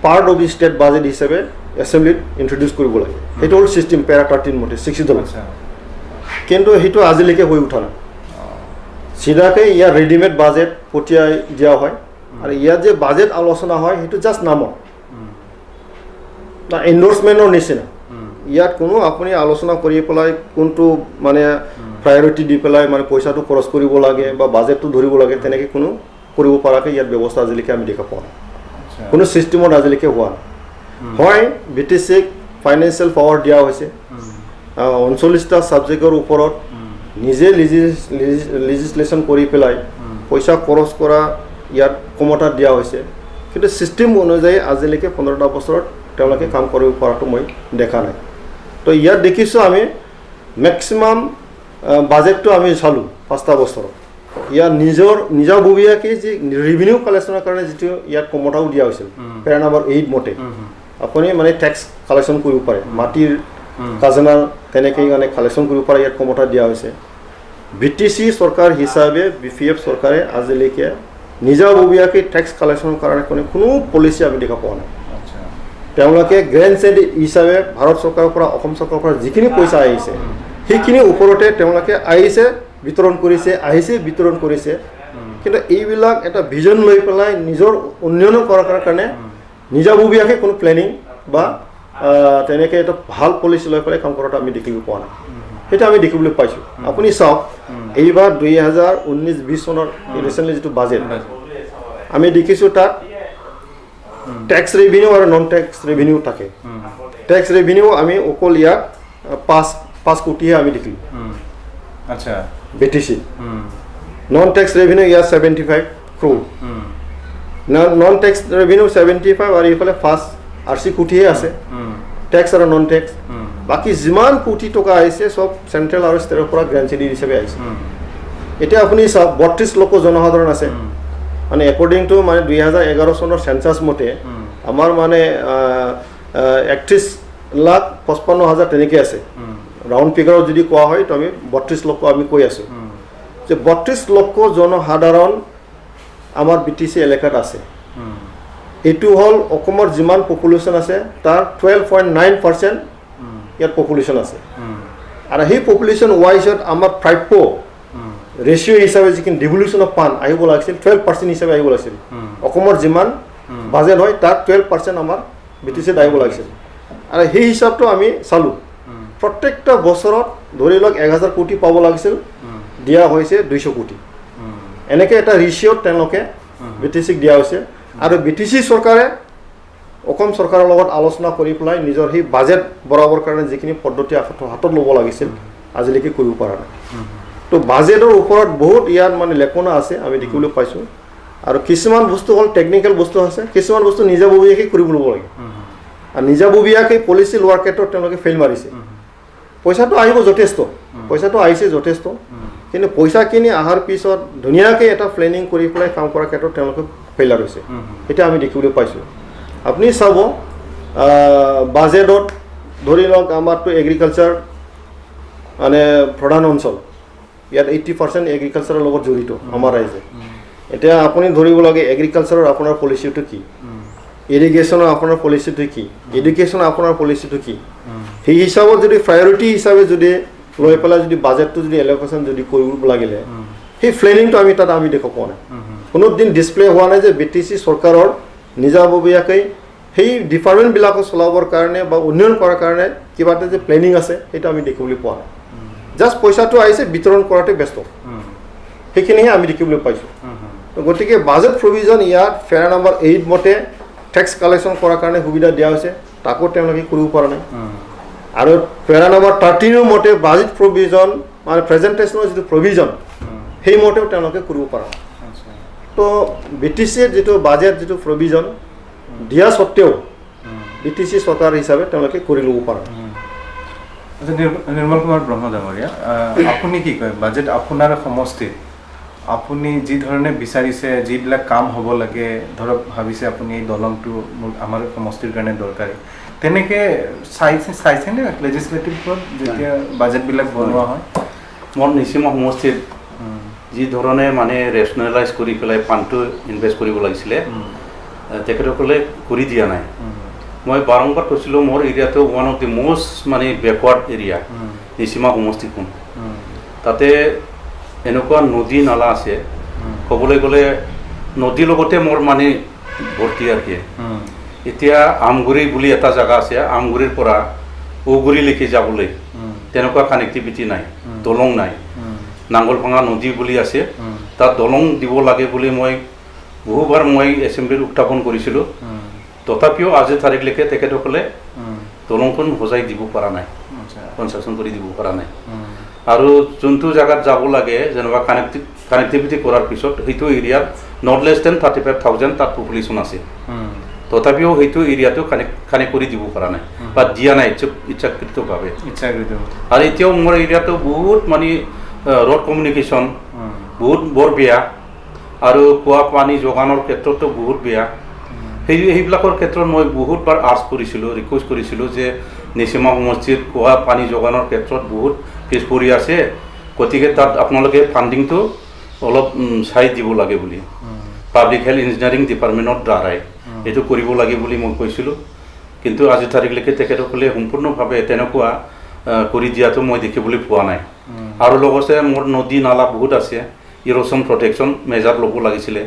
part of the state budget হিচাপে এছেম্বলিত ইণ্ট্ৰডিউচ কৰিব লাগে সেইটো হ'ল ছিষ্টেম পেৰা 13 মতে 6 শিডিউল কিন্তু সেইটো আজিলৈকে হৈ উঠা নাই চিধাকৈ ইয়াৰ ৰেডিমেড বাজেট পঠিয়াই দিয়া হয় আৰু ইয়াত যে বাজেট আলোচনা হয় সেইটো জাষ্ট নামৰ না এণ্ডৰ্ছমেণ্টৰ নিচিনা ইয়াত কোনো আপুনি আলোচনা কৰি পেলাই কোনটো মানে প্ৰায়ৰিটি দি পেলাই মানে পইচাটো খৰচ কৰিব লাগে বা বাজেটটো ধৰিব লাগে তেনেকৈ কোনো কৰিব পৰাকৈ ইয়াত ব্যৱস্থা আজিলৈকে আমি দেখা পোৱা নাই কোনো ছিষ্টেমত আজিলৈকে হোৱা নাই হয় BTCক ফাইনেন্সিয়েল পাৱাৰ দিয়া হৈছে 39টা ছাবজেক্টৰ ওপৰত নিজে লিজিছলেশ্যন কৰি পেলাই পইচা খৰচ কৰা ইয়াত ক্ষমতা দিয়া হৈছে কিন্তু ছিষ্টেম অনুযায়ী আজিলৈকে 15টা বছৰত তেওঁলোকে কাম কৰিব পৰাটো মই দেখা নাই তো ইয়াত দেখিছোঁ আমি মেক্সিমাম বাজেটটো আমি চালোঁ 5টা বছৰত ইয়াৰ নিজাববীয়াকৈ যি ৰেভিনিউ কালেকশ্যনৰ কাৰণে যিটো ইয়াত ক্ষমতাও দিয়া হৈছিল পেৰা নাম্বাৰ 8 মতে আপুনি মানে টেক্স কালেকশ্যন কৰিব পাৰে মাটিৰ খাজনা তেনেকৈ মানে কালেকশ্যন কৰিব পাৰে ইয়াত ক্ষমতা দিয়া হৈছে BTC চৰকাৰ হিচাপে BPF চৰকাৰে আজিলৈকে নিজাববীয়াকৈ টেক্স কালেকশ্যনৰ কাৰণে কোনো পলিচি আমি দেখা পোৱা নাই তেওঁলোকে গ্ৰেণ্ড চেণ্ড হিচাপে ভাৰত চৰকাৰৰ পৰা অসম চৰকাৰৰ পৰা যিখিনি পইচা আহিছে সেইখিনি ওপৰতে তেওঁলোকে আহিছে বিতৰণ কৰিছে কিন্তু এইবিলাক এটা ভিজন লৈ পেলাই নিজৰ উন্নয়ন কৰাৰ কাৰণে নিজাববীয়াকৈ কোনো প্লেনিং বা তেনেকৈ এটা ভাল পলিচি লৈ পেলাই কাম কৰাটো আমি দেখিব পোৱা নাই সেইটো আমি দেখিবলৈ পাইছোঁ আপুনি চাওক এইবাৰ 2019-20 চনৰ ৰিচেণ্টলি যিটো বাজেট আমি দেখিছোঁ তাত টেক্স ৰেভিনিউ আৰু নন টেক্স ৰেভিনিউ থাকে টেক্স ৰেভিনিউ আমি অকল ইয়াত 5 কোটিহে আমি দেখিলোঁ আচ্ছা BTC নন টেক্স ৰেভিনিউ ইয়াত 75 crore নন টেক্স ৰেভিনিউ 75 আৰু এইফালে 80 কোটিহে আছে টেক্স আৰু নন টেক্স বাকি যিমান কোটি টকা আহিছে সব চেণ্ট্ৰেল আৰু ষ্টেটৰ পৰা গ্ৰেণ্ড চেডি হিচাপে আহিছে এতিয়া আপুনি চাওক 32 লক্ষ জনসাধাৰণ আছে মানে একৰ্ডিং টু মানে 2011 চনৰ সেন্সাস মতে আমাৰ মানে 31,55,000 তেনেকৈ আছে ৰাউণ্ড ফিগাৰত যদি কোৱা হয় তো আমি 32 লক্ষ আমি কৈ আছোঁ যে 32 লক্ষ জনসাধাৰণ আমাৰ BTC এলেকাত আছে এইটো হ'ল অসমৰ যিমান পপুলেশ্যন আছে তাৰ 12.9% ইয়াত পপুলেশ্যন আছে আৰু সেই পপুলেশ্যন ৱাইজত আমাৰ প্ৰাপ্য ৰেচিঅ' হিচাপে যিখিনি ডিভলিউশ্যন অফ ফাণ্ড আহিব লাগিছিল 12% হিচাপে আহিব লাগিছিল অসমৰ যিমান বাজেট হয় তাত 12% আমাৰ BTCত আহিব লাগিছিল আৰু সেই হিচাপটো আমি চালোঁ প্ৰত্যেকটা বছৰত ধৰি লওক 1000 কোটি পাব লাগিছিল দিয়া হৈছে 200 কোটি এনেকৈ এটা ৰেচিঅ'ত তেওঁলোকে BTCক দিয়া হৈছে আৰু BTC চৰকাৰে অসম চৰকাৰৰ লগত আলোচনা কৰি পেলাই নিজৰ সেই বাজেট বঢ়াবৰ কাৰণে যিখিনি পদ্ধতি হাতত ল'ব লাগিছিল আজিলৈকে কৰিব পৰা নাই তো বাজেটৰ ওপৰত বহুত ইয়াত মানে লেখনা আছে আমি দেখিবলৈ পাইছোঁ আৰু কিছুমান বস্তু হ'ল টেকনিকেল বস্তু আছে কিছুমান বস্তু নিজাববীয়াকৈ কৰিব ল'ব লাগে আৰু নিজাববীয়াকৈ পলিচি লোৱাৰ ক্ষেত্ৰত তেওঁলোকে ফেইল মাৰিছে পইচাটো আহিব যথেষ্ট পইচাটো আহিছে যথেষ্ট কিন্তু পইচাখিনি অহাৰ পিছত ধুনীয়াকৈ এটা প্লেনিং কৰি পেলাই কাম কৰাৰ ক্ষেত্ৰত তেওঁলোকে ফেইলাৰ হৈছে এটা আমি দেখিবলৈ পাইছোঁ আপুনি চাব বাজেটত ধৰি লওক আমাৰতো এগ্ৰিকালচাৰ মানে প্ৰধান অঞ্চল ইয়াত 80% এগ্ৰিকালচাৰৰ লগত জড়িত আমাৰ ৰাইজে এতিয়া আপুনি ধৰিব লাগে এগ্ৰিকালচাৰৰ আপোনাৰ পলিচিটো কি ইৰিগেশ্যনৰ আপোনাৰ পলিচিটো কি এডুকেশ্যনৰ আপোনাৰ পলিচিটো কি সেই হিচাপত যদি প্ৰায়ৰিটি হিচাপে যদি লৈ পেলাই যদি বাজেটটো যদি এলোকেশ্যন যদি কৰিব লাগিলে সেই প্লেনিংটো আমি তাত আমি দেখা পোৱা নাই কোনো দিন ডিছপ্লে হোৱা নাই যে BTC চৰকাৰৰ নিজাববীয়াকৈ সেই ডিপাৰ্টমেণ্টবিলাকক চলাবৰ কাৰণে বা উন্নয়ন কৰাৰ কাৰণে কিবা এটা যে প্লেনিং আছে সেইটো আমি দেখিবলৈ পোৱা নাই জাষ্ট পইচাটো আহিছে বিতৰণ কৰাতে ব্যস্ত সেইখিনিহে আমি দেখিবলৈ পাইছোঁ গতিকে বাজেট প্ৰভিজন ইয়াত ফেয়াৰ নম্বৰ 8 মতে টেক্স কালেকশ্যন কৰাৰ কাৰণে সুবিধা দিয়া হৈছে তাকো তেওঁলোকে কৰিব পৰা নাই আৰু ফেয়াৰ নম্বৰ 13 মতে বাজেট প্ৰভিজন মানে প্ৰেজেণ্টেশ্যনৰ যিটো প্ৰভিজন সেই মতেও তেওঁলোকে কৰিব পৰা নাই তো BTCৰ যিটো বাজেট যিটো প্ৰভিজন দিয়া সত্ত্বেও BTC চৰকাৰ হিচাপে তেওঁলোকে কৰি ল'ব পৰা নাই নিৰ্মল কুমাৰ ব্ৰহ্ম ডাঙৰীয়া আপুনি কি কয় বাজেট আপোনাৰ সমষ্টিত আপুনি যি ধৰণে বিচাৰিছে যিবিলাক কাম হ'ব লাগে ধৰক ভাবিছে আপুনি এই দলংটো আমাৰ সমষ্টিৰ কাৰণে দৰকাৰী তেনেকৈ চাইছেনে লেজিছলেটিভত যেতিয়া বাজেটবিলাক বনোৱা হয় মোৰ নিচিমা সমষ্টিত যি ধৰণে মানে ৰেচনেলাইজ কৰি পেলাই ফাণ্ডটো ইনভেষ্ট কৰিব লাগিছিলে তেখেতসকলে কৰি দিয়া নাই মই বাৰম্বাৰ কৈছিলোঁ মোৰ এৰিয়াটো ওৱান অফ দি মষ্ট মানে বেকৱাৰ্ড এৰিয়া নিচিমা সমষ্টিখন তাতে এনেকুৱা নদী নালা আছে ক'বলৈ গ'লে নদীৰ লগতে মোৰ মানে ভৰ্তি আছে এতিয়া আমগুৰি বুলি এটা জেগা আছে আমগুৰিৰ পৰা ঔগুৰিলৈকে যাবলৈ তেনেকুৱা কানেক্টিভিটি নাই দলং নাই নাঙ্গলভাঙা নদী বুলি আছে তাত দলং দিব লাগে বুলি মই বহুবাৰ মই এছেম্বলিত উত্থাপন কৰিছিলোঁ তথাপিও আজি তাৰিখলৈকে তেখেতসকলে দলংখন সজাই দিব পৰা নাই কনষ্ট্ৰাকশ্যন কৰি দিব পৰা নাই আৰু যোনটো জেগাত যাব লাগে যেনেকুৱা কানেক্টিভিটি কৰাৰ পিছত সেইটো এৰিয়াত নট লেছ দেন 35,000 তাত পপুলেশ্যন আছে তথাপিও সেইটো এৰিয়াটো কানেক্ট কৰি দিব পৰা নাই বা দিয়া নাই ইচ্ছাকৃতভাৱে আৰু এতিয়াও মোৰ এৰিয়াটো বহুত মানে ৰোড কমিউনিকেশ্যন বহুত বৰ বেয়া আৰু খোৱা পানী যোগানৰ ক্ষেত্ৰতো বহুত বেয়া সেইবিলাকৰ ক্ষেত্ৰত মই বহুতবাৰ আৰ্জ কৰিছিলোঁ ৰিকুৱেষ্ট কৰিছিলোঁ যে নিচিমা সমষ্টিত খোৱা পানী যোগানৰ ক্ষেত্ৰত বহুত পিছ পৰি আছে গতিকে তাত আপোনালোকে ফাণ্ডিংটো অলপ চাই দিব লাগে বুলি পাব্লিক হেল্থ ইঞ্জিনিয়াৰিং ডিপাৰ্টমেণ্টৰ দ্বাৰাই এইটো কৰিব লাগে বুলি মই কৈছিলোঁ কিন্তু আজি তাৰিখলৈকে তেখেতসকলে সম্পূৰ্ণভাৱে তেনেকুৱা কৰি দিয়াটো মই দেখিবলৈ পোৱা নাই আৰু লগতে মোৰ নদী নালা বহুত আছে ইৰোশ্যন প্ৰটেকশ্যন মেজাৰ ল'ব লাগিছিলে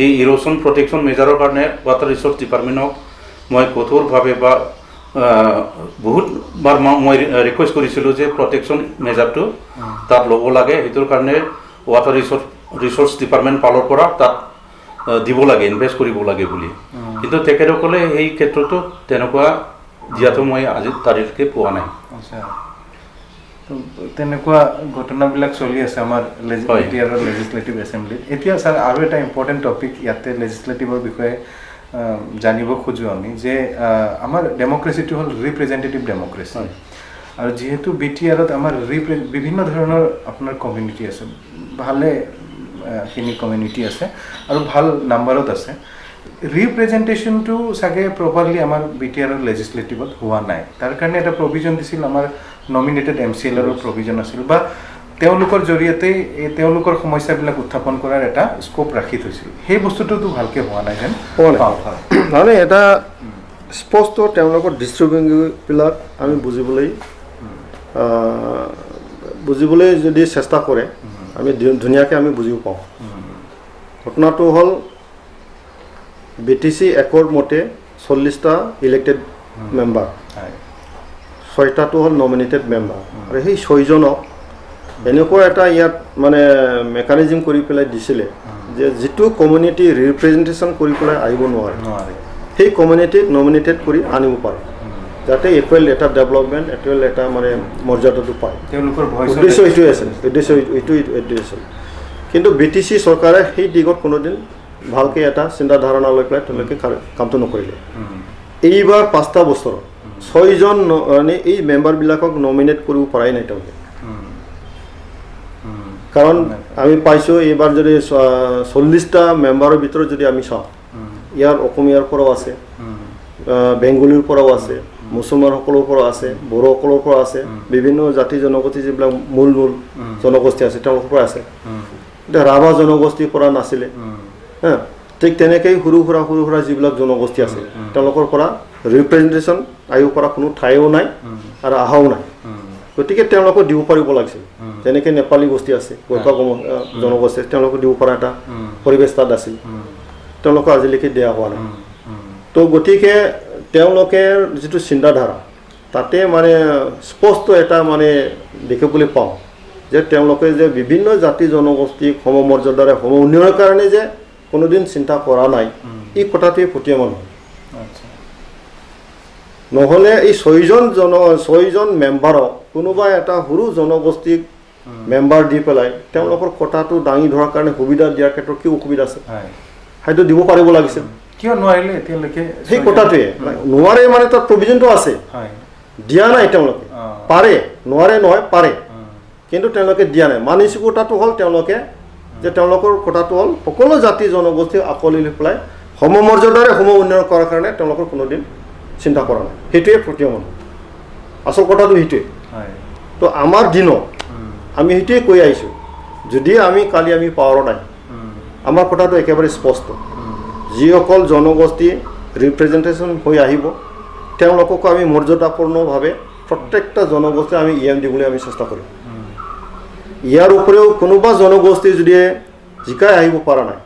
এই ইৰোশ্যন প্ৰটেকশ্যন মেজাৰৰ কাৰণে ৱাটাৰ ৰিচোৰ্চ ডিপাৰ্টমেণ্টক মই কঠোৰভাৱে বা বহুতবাৰ মই ৰিকুৱেষ্ট কৰিছিলোঁ যে প্ৰটেকশ্যন মেজাৰটো তাত ল'ব লাগে সেইটোৰ কাৰণে ৱাটাৰ ৰিচোৰ্চ ডিপাৰ্টমেণ্ট ফালৰ পৰা তাত দিব লাগে ইনভেষ্ট কৰিব লাগে বুলি কিন্তু তেখেতসকলে এই ক্ষেত্ৰতো তেনেকুৱা দিয়াটো মই আজি তাৰিখলৈকে পোৱা নাই তেনেকুৱা ঘটনাবিলাক চলি আছে আমাৰ লেজিছলেটিভ এছেম্বলিত এতিয়া ছাৰ আৰু এটা ইম্পৰ্টেণ্ট টপিক ইয়াতে লেজিছলেটিভৰ বিষয়ে জানিব খোজোঁ আমি যে আমাৰ ডেমক্ৰেচিটো হ'ল ৰিপ্ৰেজেণ্টেটিভ ডেমক্ৰেচি আৰু যিহেতু BTRত আমাৰ বিভিন্ন ধৰণৰ আপোনাৰ কমিউনিটি আছে ভালেখিনি কমিউনিটি আছে আৰু ভাল নাম্বাৰত আছে ৰিপ্ৰেজেণ্টেশ্যনটো চাগে প্ৰপাৰলি আমাৰ BTRৰ লেজিছলেটিভত হোৱা নাই তাৰ কাৰণে এটা প্ৰভিজন দিছিল আমাৰ নমিনেটেড MCLৰৰ প্ৰভিজন আছিল বা তেওঁলোকৰ জৰিয়তে তেওঁলোকৰ সমস্যাবিলাক উত্থাপন কৰাৰ এটা স্কোপ ৰাখি থৈছিল সেই বস্তুটোতো ভালকৈ হোৱা নাই যেন মানে এটা স্পষ্ট তেওঁলোকৰ দৃষ্টিভংগীবিলাক আমি বুজিবলৈ যদি চেষ্টা কৰে আমি ধুনীয়াকৈ আমি বুজিব পাওঁ ঘটনাটো হ'ল BTC একৰ্ড মতে 40টা ইলেক্টেড মেম্বাৰ 6টাটো হ'ল নমিনেটেড মেম্বাৰ আৰু সেই 6জনক এনেকুৱা এটা ইয়াত মানে মেকানিজম কৰি পেলাই দিছিলে যে যিটো কমিউনিটি ৰিপ্ৰেজেণ্টেশ্যন কৰি পেলাই আহিব নোৱাৰে সেই কমিউনিটিক নমিনেটেড কৰি আনিব পাৰে যাতে ইকুৱেল এটা ডেভেলপমেণ্ট ইকুৱেল এটা মানে মৰ্যাদাটো পায় তেওঁলোকৰ উদ্দেশ্য এইটোৱে আছিল আছিল কিন্তু BTC চৰকাৰে সেই দিশত কোনোদিন ভালকৈ এটা চিন্তাধাৰণা লৈ পেলাই তেওঁলোকে কামটো নকৰিলে এইবাৰ 5টা বছৰত 6জন মানে এই মেম্বাৰবিলাকক নমিনেট কৰিব পৰাই নাই তেওঁলোকে কাৰণ আমি পাইছোঁ এইবাৰ যদি 40টা মেম্বাৰৰ ভিতৰত যদি আমি চাওঁ ইয়াৰ অসমীয়াৰ পৰাও আছে বেংগলীৰ পৰাও আছে মুছলমানসকলৰ পৰা আছে বড়োসকলৰ পৰা আছে বিভিন্ন জাতি জনগোষ্ঠী যিবিলাক মূল জনগোষ্ঠী আছে তেওঁলোকৰ পৰা আছে এতিয়া ৰাভা জনগোষ্ঠীৰ পৰা নাছিলে ঠিক তেনেকৈ সৰু সুৰা যিবিলাক জনগোষ্ঠী আছে তেওঁলোকৰ পৰা ৰিপ্ৰেজেণ্টেশ্যন আহিব পৰা কোনো ঠাইও নাই আৰু অহাও নাই গতিকে তেওঁলোকক দিব পাৰিব লাগিছিল যেনেকৈ নেপালী গোষ্ঠী আছে গোৰ্খা জনগোষ্ঠী তেওঁলোকক দিব পৰা এটা পৰিৱেশ তাত আছিল তেওঁলোকক আজিলৈকে দিয়া হোৱা নাই তো গতিকে তেওঁলোকে যিটো চিন্তাধাৰা তাতে মানে স্পষ্ট এটা মানে দেখিবলৈ পাওঁ যে তেওঁলোকে যে বিভিন্ন জাতি জনগোষ্ঠীক সমমৰ্যাদাৰে সম উন্নয়নৰ কাৰণে যে কোনোদিন চিন্তা কৰা নাই এই কথাটোৱে প্ৰতীয়মান হয় নহ'লে এই 6জন মেম্বাৰক কোনোবা এটা সৰু জনগোষ্ঠীক মেম্বাৰ দি পেলাই তেওঁলোকৰ কথাটো দাঙি ধৰাৰ কাৰণে সুবিধা দিয়াৰ ক্ষেত্ৰত কি অসুবিধা আছে সেইটো দিব পাৰিব লাগিছিল কিয় নোৱাৰিলে এতিয়ালৈকে সেই কথাটোৱে নোৱাৰে মানে তাৰ প্ৰভিজনটো আছে দিয়া নাই তেওঁলোকে পাৰে নোৱাৰে নহয় পাৰে কিন্তু তেওঁলোকে দিয়া নাই মানিছোঁ কথাটো হ'ল তেওঁলোকে যে তেওঁলোকৰ কথাটো হ'ল সকলো জাতি জনগোষ্ঠীক আঁকোৱালি লৈ পেলাই সমমৰ্যাদাৰে সম উন্নয়ন কৰাৰ কাৰণে তেওঁলোকৰ কোনোদিন চিন্তা কৰা নাই সেইটোৱে প্ৰতীয়মান আচল কথাটো সেইটোৱে তো আমাৰ দিনত আমি সেইটোৱে কৈ আহিছোঁ যদি আমি কালি আমি পাৱাৰত নাই আমাৰ কথাটো একেবাৰে স্পষ্ট যিসকল জনগোষ্ঠী ৰিপ্ৰেজেণ্টেশ্যন হৈ আহিব তেওঁলোককো আমি মৰ্যাদাপূৰ্ণভাৱে প্ৰত্যেকটা জনগোষ্ঠী আমি দিবলৈ আমি চেষ্টা কৰিম ইয়াৰ উপৰিও কোনোবা জনগোষ্ঠী যদি জিকাই আহিব পৰা নাই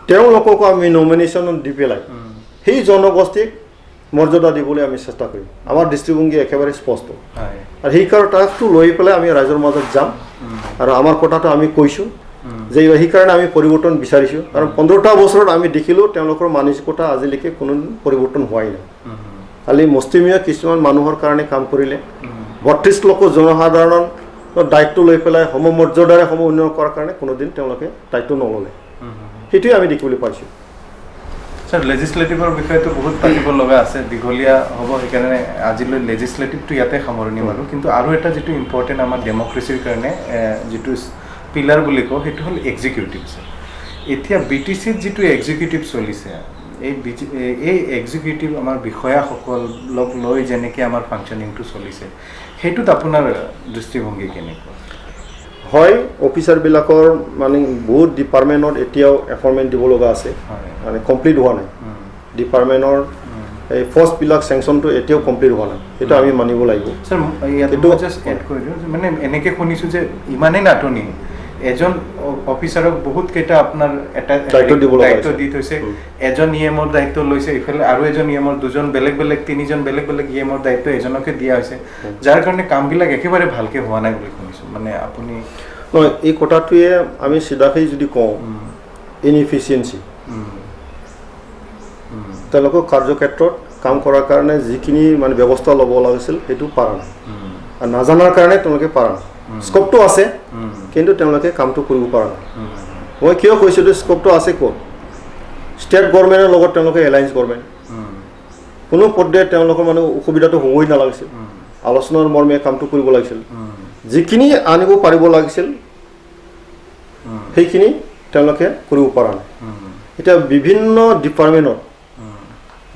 তেওঁলোককো আমি নমিনেশ্যন দি পেলাই সেই জনগোষ্ঠীক মৰ্যাদা দিবলৈ আমি চেষ্টা কৰিম আমাৰ দৃষ্টিভংগী একেবাৰে স্পষ্ট আৰু সেইকাৰণে তাকটো লৈ পেলাই আমি ৰাইজৰ মাজত যাম আৰু আমাৰ কথাটো আমি কৈছোঁ যে সেইকাৰণে আমি পৰিৱৰ্তন বিচাৰিছোঁ কাৰণ 15টা বছৰত আমি দেখিলোঁ তেওঁলোকৰ মানসিকতা আজিলৈকে কোনো পৰিৱৰ্তন হোৱাই নাই খালি মুষ্টিমীয় কিছুমান মানুহৰ কাৰণে কাম কৰিলে 32 লক্ষ জনসাধাৰণৰ দায়িত্ব লৈ পেলাই সমমৰ্যাদাৰে সম উন্নয়ন কৰাৰ কাৰণে কোনোদিন তেওঁলোকে দায়িত্ব নল'লে সেইটোৱে আমি দেখিবলৈ পাইছোঁ স্যাৰ লেজিসলেটিভৰ বিষয়টো বহুত পাতিব লগা আছে দীঘলীয়া হ'ব সেইকাৰণে আজিলৈ লেজিসলেটিভটো ইয়াতে সামৰণি মাৰোঁ কিন্তু আৰু এটা যিটো ইম্পৰ্টেণ্ট আমাৰ ডেমক্ৰেচিৰ কাৰণে যিটো পিলাৰ বুলি কওঁ সেইটো হ'ল এক্সিকিউটিভ এতিয়া BTCত যিটো এক্সিকিউটিভ চলিছে এই এক্সিকিউটিভ আমাৰ বিষয়াসকলক লৈ যেনেকৈ আমাৰ ফাংচনিংটো চলিছে সেইটোত আপোনাৰ দৃষ্টিভংগী কেনেকুৱা হয় অফিচাৰবিলাকৰ মানে বহুত ডিপাৰ্টমেণ্টত এতিয়াও এপইণ্টমেণ্ট দিব লগা আছে মানে কমপ্লিট হোৱা নাই ডিপাৰ্টমেণ্টৰ এই ফৰ্চবিলাক চেংচনটো এতিয়াও কমপ্লিট হোৱা নাই সেইটো আমি মানিব লাগিব স্যাৰ এইটো জাষ্ট এড কৰি দিওঁ মানে এনেকৈ শুনিছোঁ যে ইমানেই নাটনি এজন অফিচাৰক বহুত কেইটা আপোনাৰ এটা দায়িত্ব দি থৈছে এজন EMৰ দায়িত্ব লৈছে ইফালে আৰু এজন EMৰ দুজন বেলেগ বেলেগ তিনিজন বেলেগ বেলেগ EMৰ দায়িত্ব এজনকে দিয়া হৈছে যাৰ কাৰণে কামবিলাক একেবাৰে ভালকৈ হোৱা নাই বুলি শুনিছোঁ মানে আপুনি নহয় এই কথাটোৱে আমি চিধাকৈ যদি কওঁ ইনএফিচিয়েঞ্চি তেওঁলোকৰ কাৰ্যক্ষেত্ৰত কাম কৰাৰ কাৰণে যিখিনি মানে ব্যৱস্থা ল'ব লাগিছিল সেইটো পৰা নাই আৰু নাজানাৰ কাৰণে তেওঁলোকে পৰা নাই স্কোপটো আছে কিন্তু তেওঁলোকে কামটো কৰিব পৰা নাই মই কিয় কৈছোঁ যে স্কোপটো আছে ক'ত ষ্টেট গভৰ্ণমেণ্টৰ লগত তেওঁলোকে এলায়েন্স গভৰ্ণমেণ্ট কোনো পৰ্যায়ত তেওঁলোকৰ মানে অসুবিধাটো হ'বই নালাগিছিল আলোচনাৰ মৰ্মে কামটো কৰিব লাগিছিল যিখিনি আনিব পাৰিব লাগিছিল সেইখিনি তেওঁলোকে কৰিব পৰা নাই এতিয়া বিভিন্ন ডিপাৰ্টমেণ্টত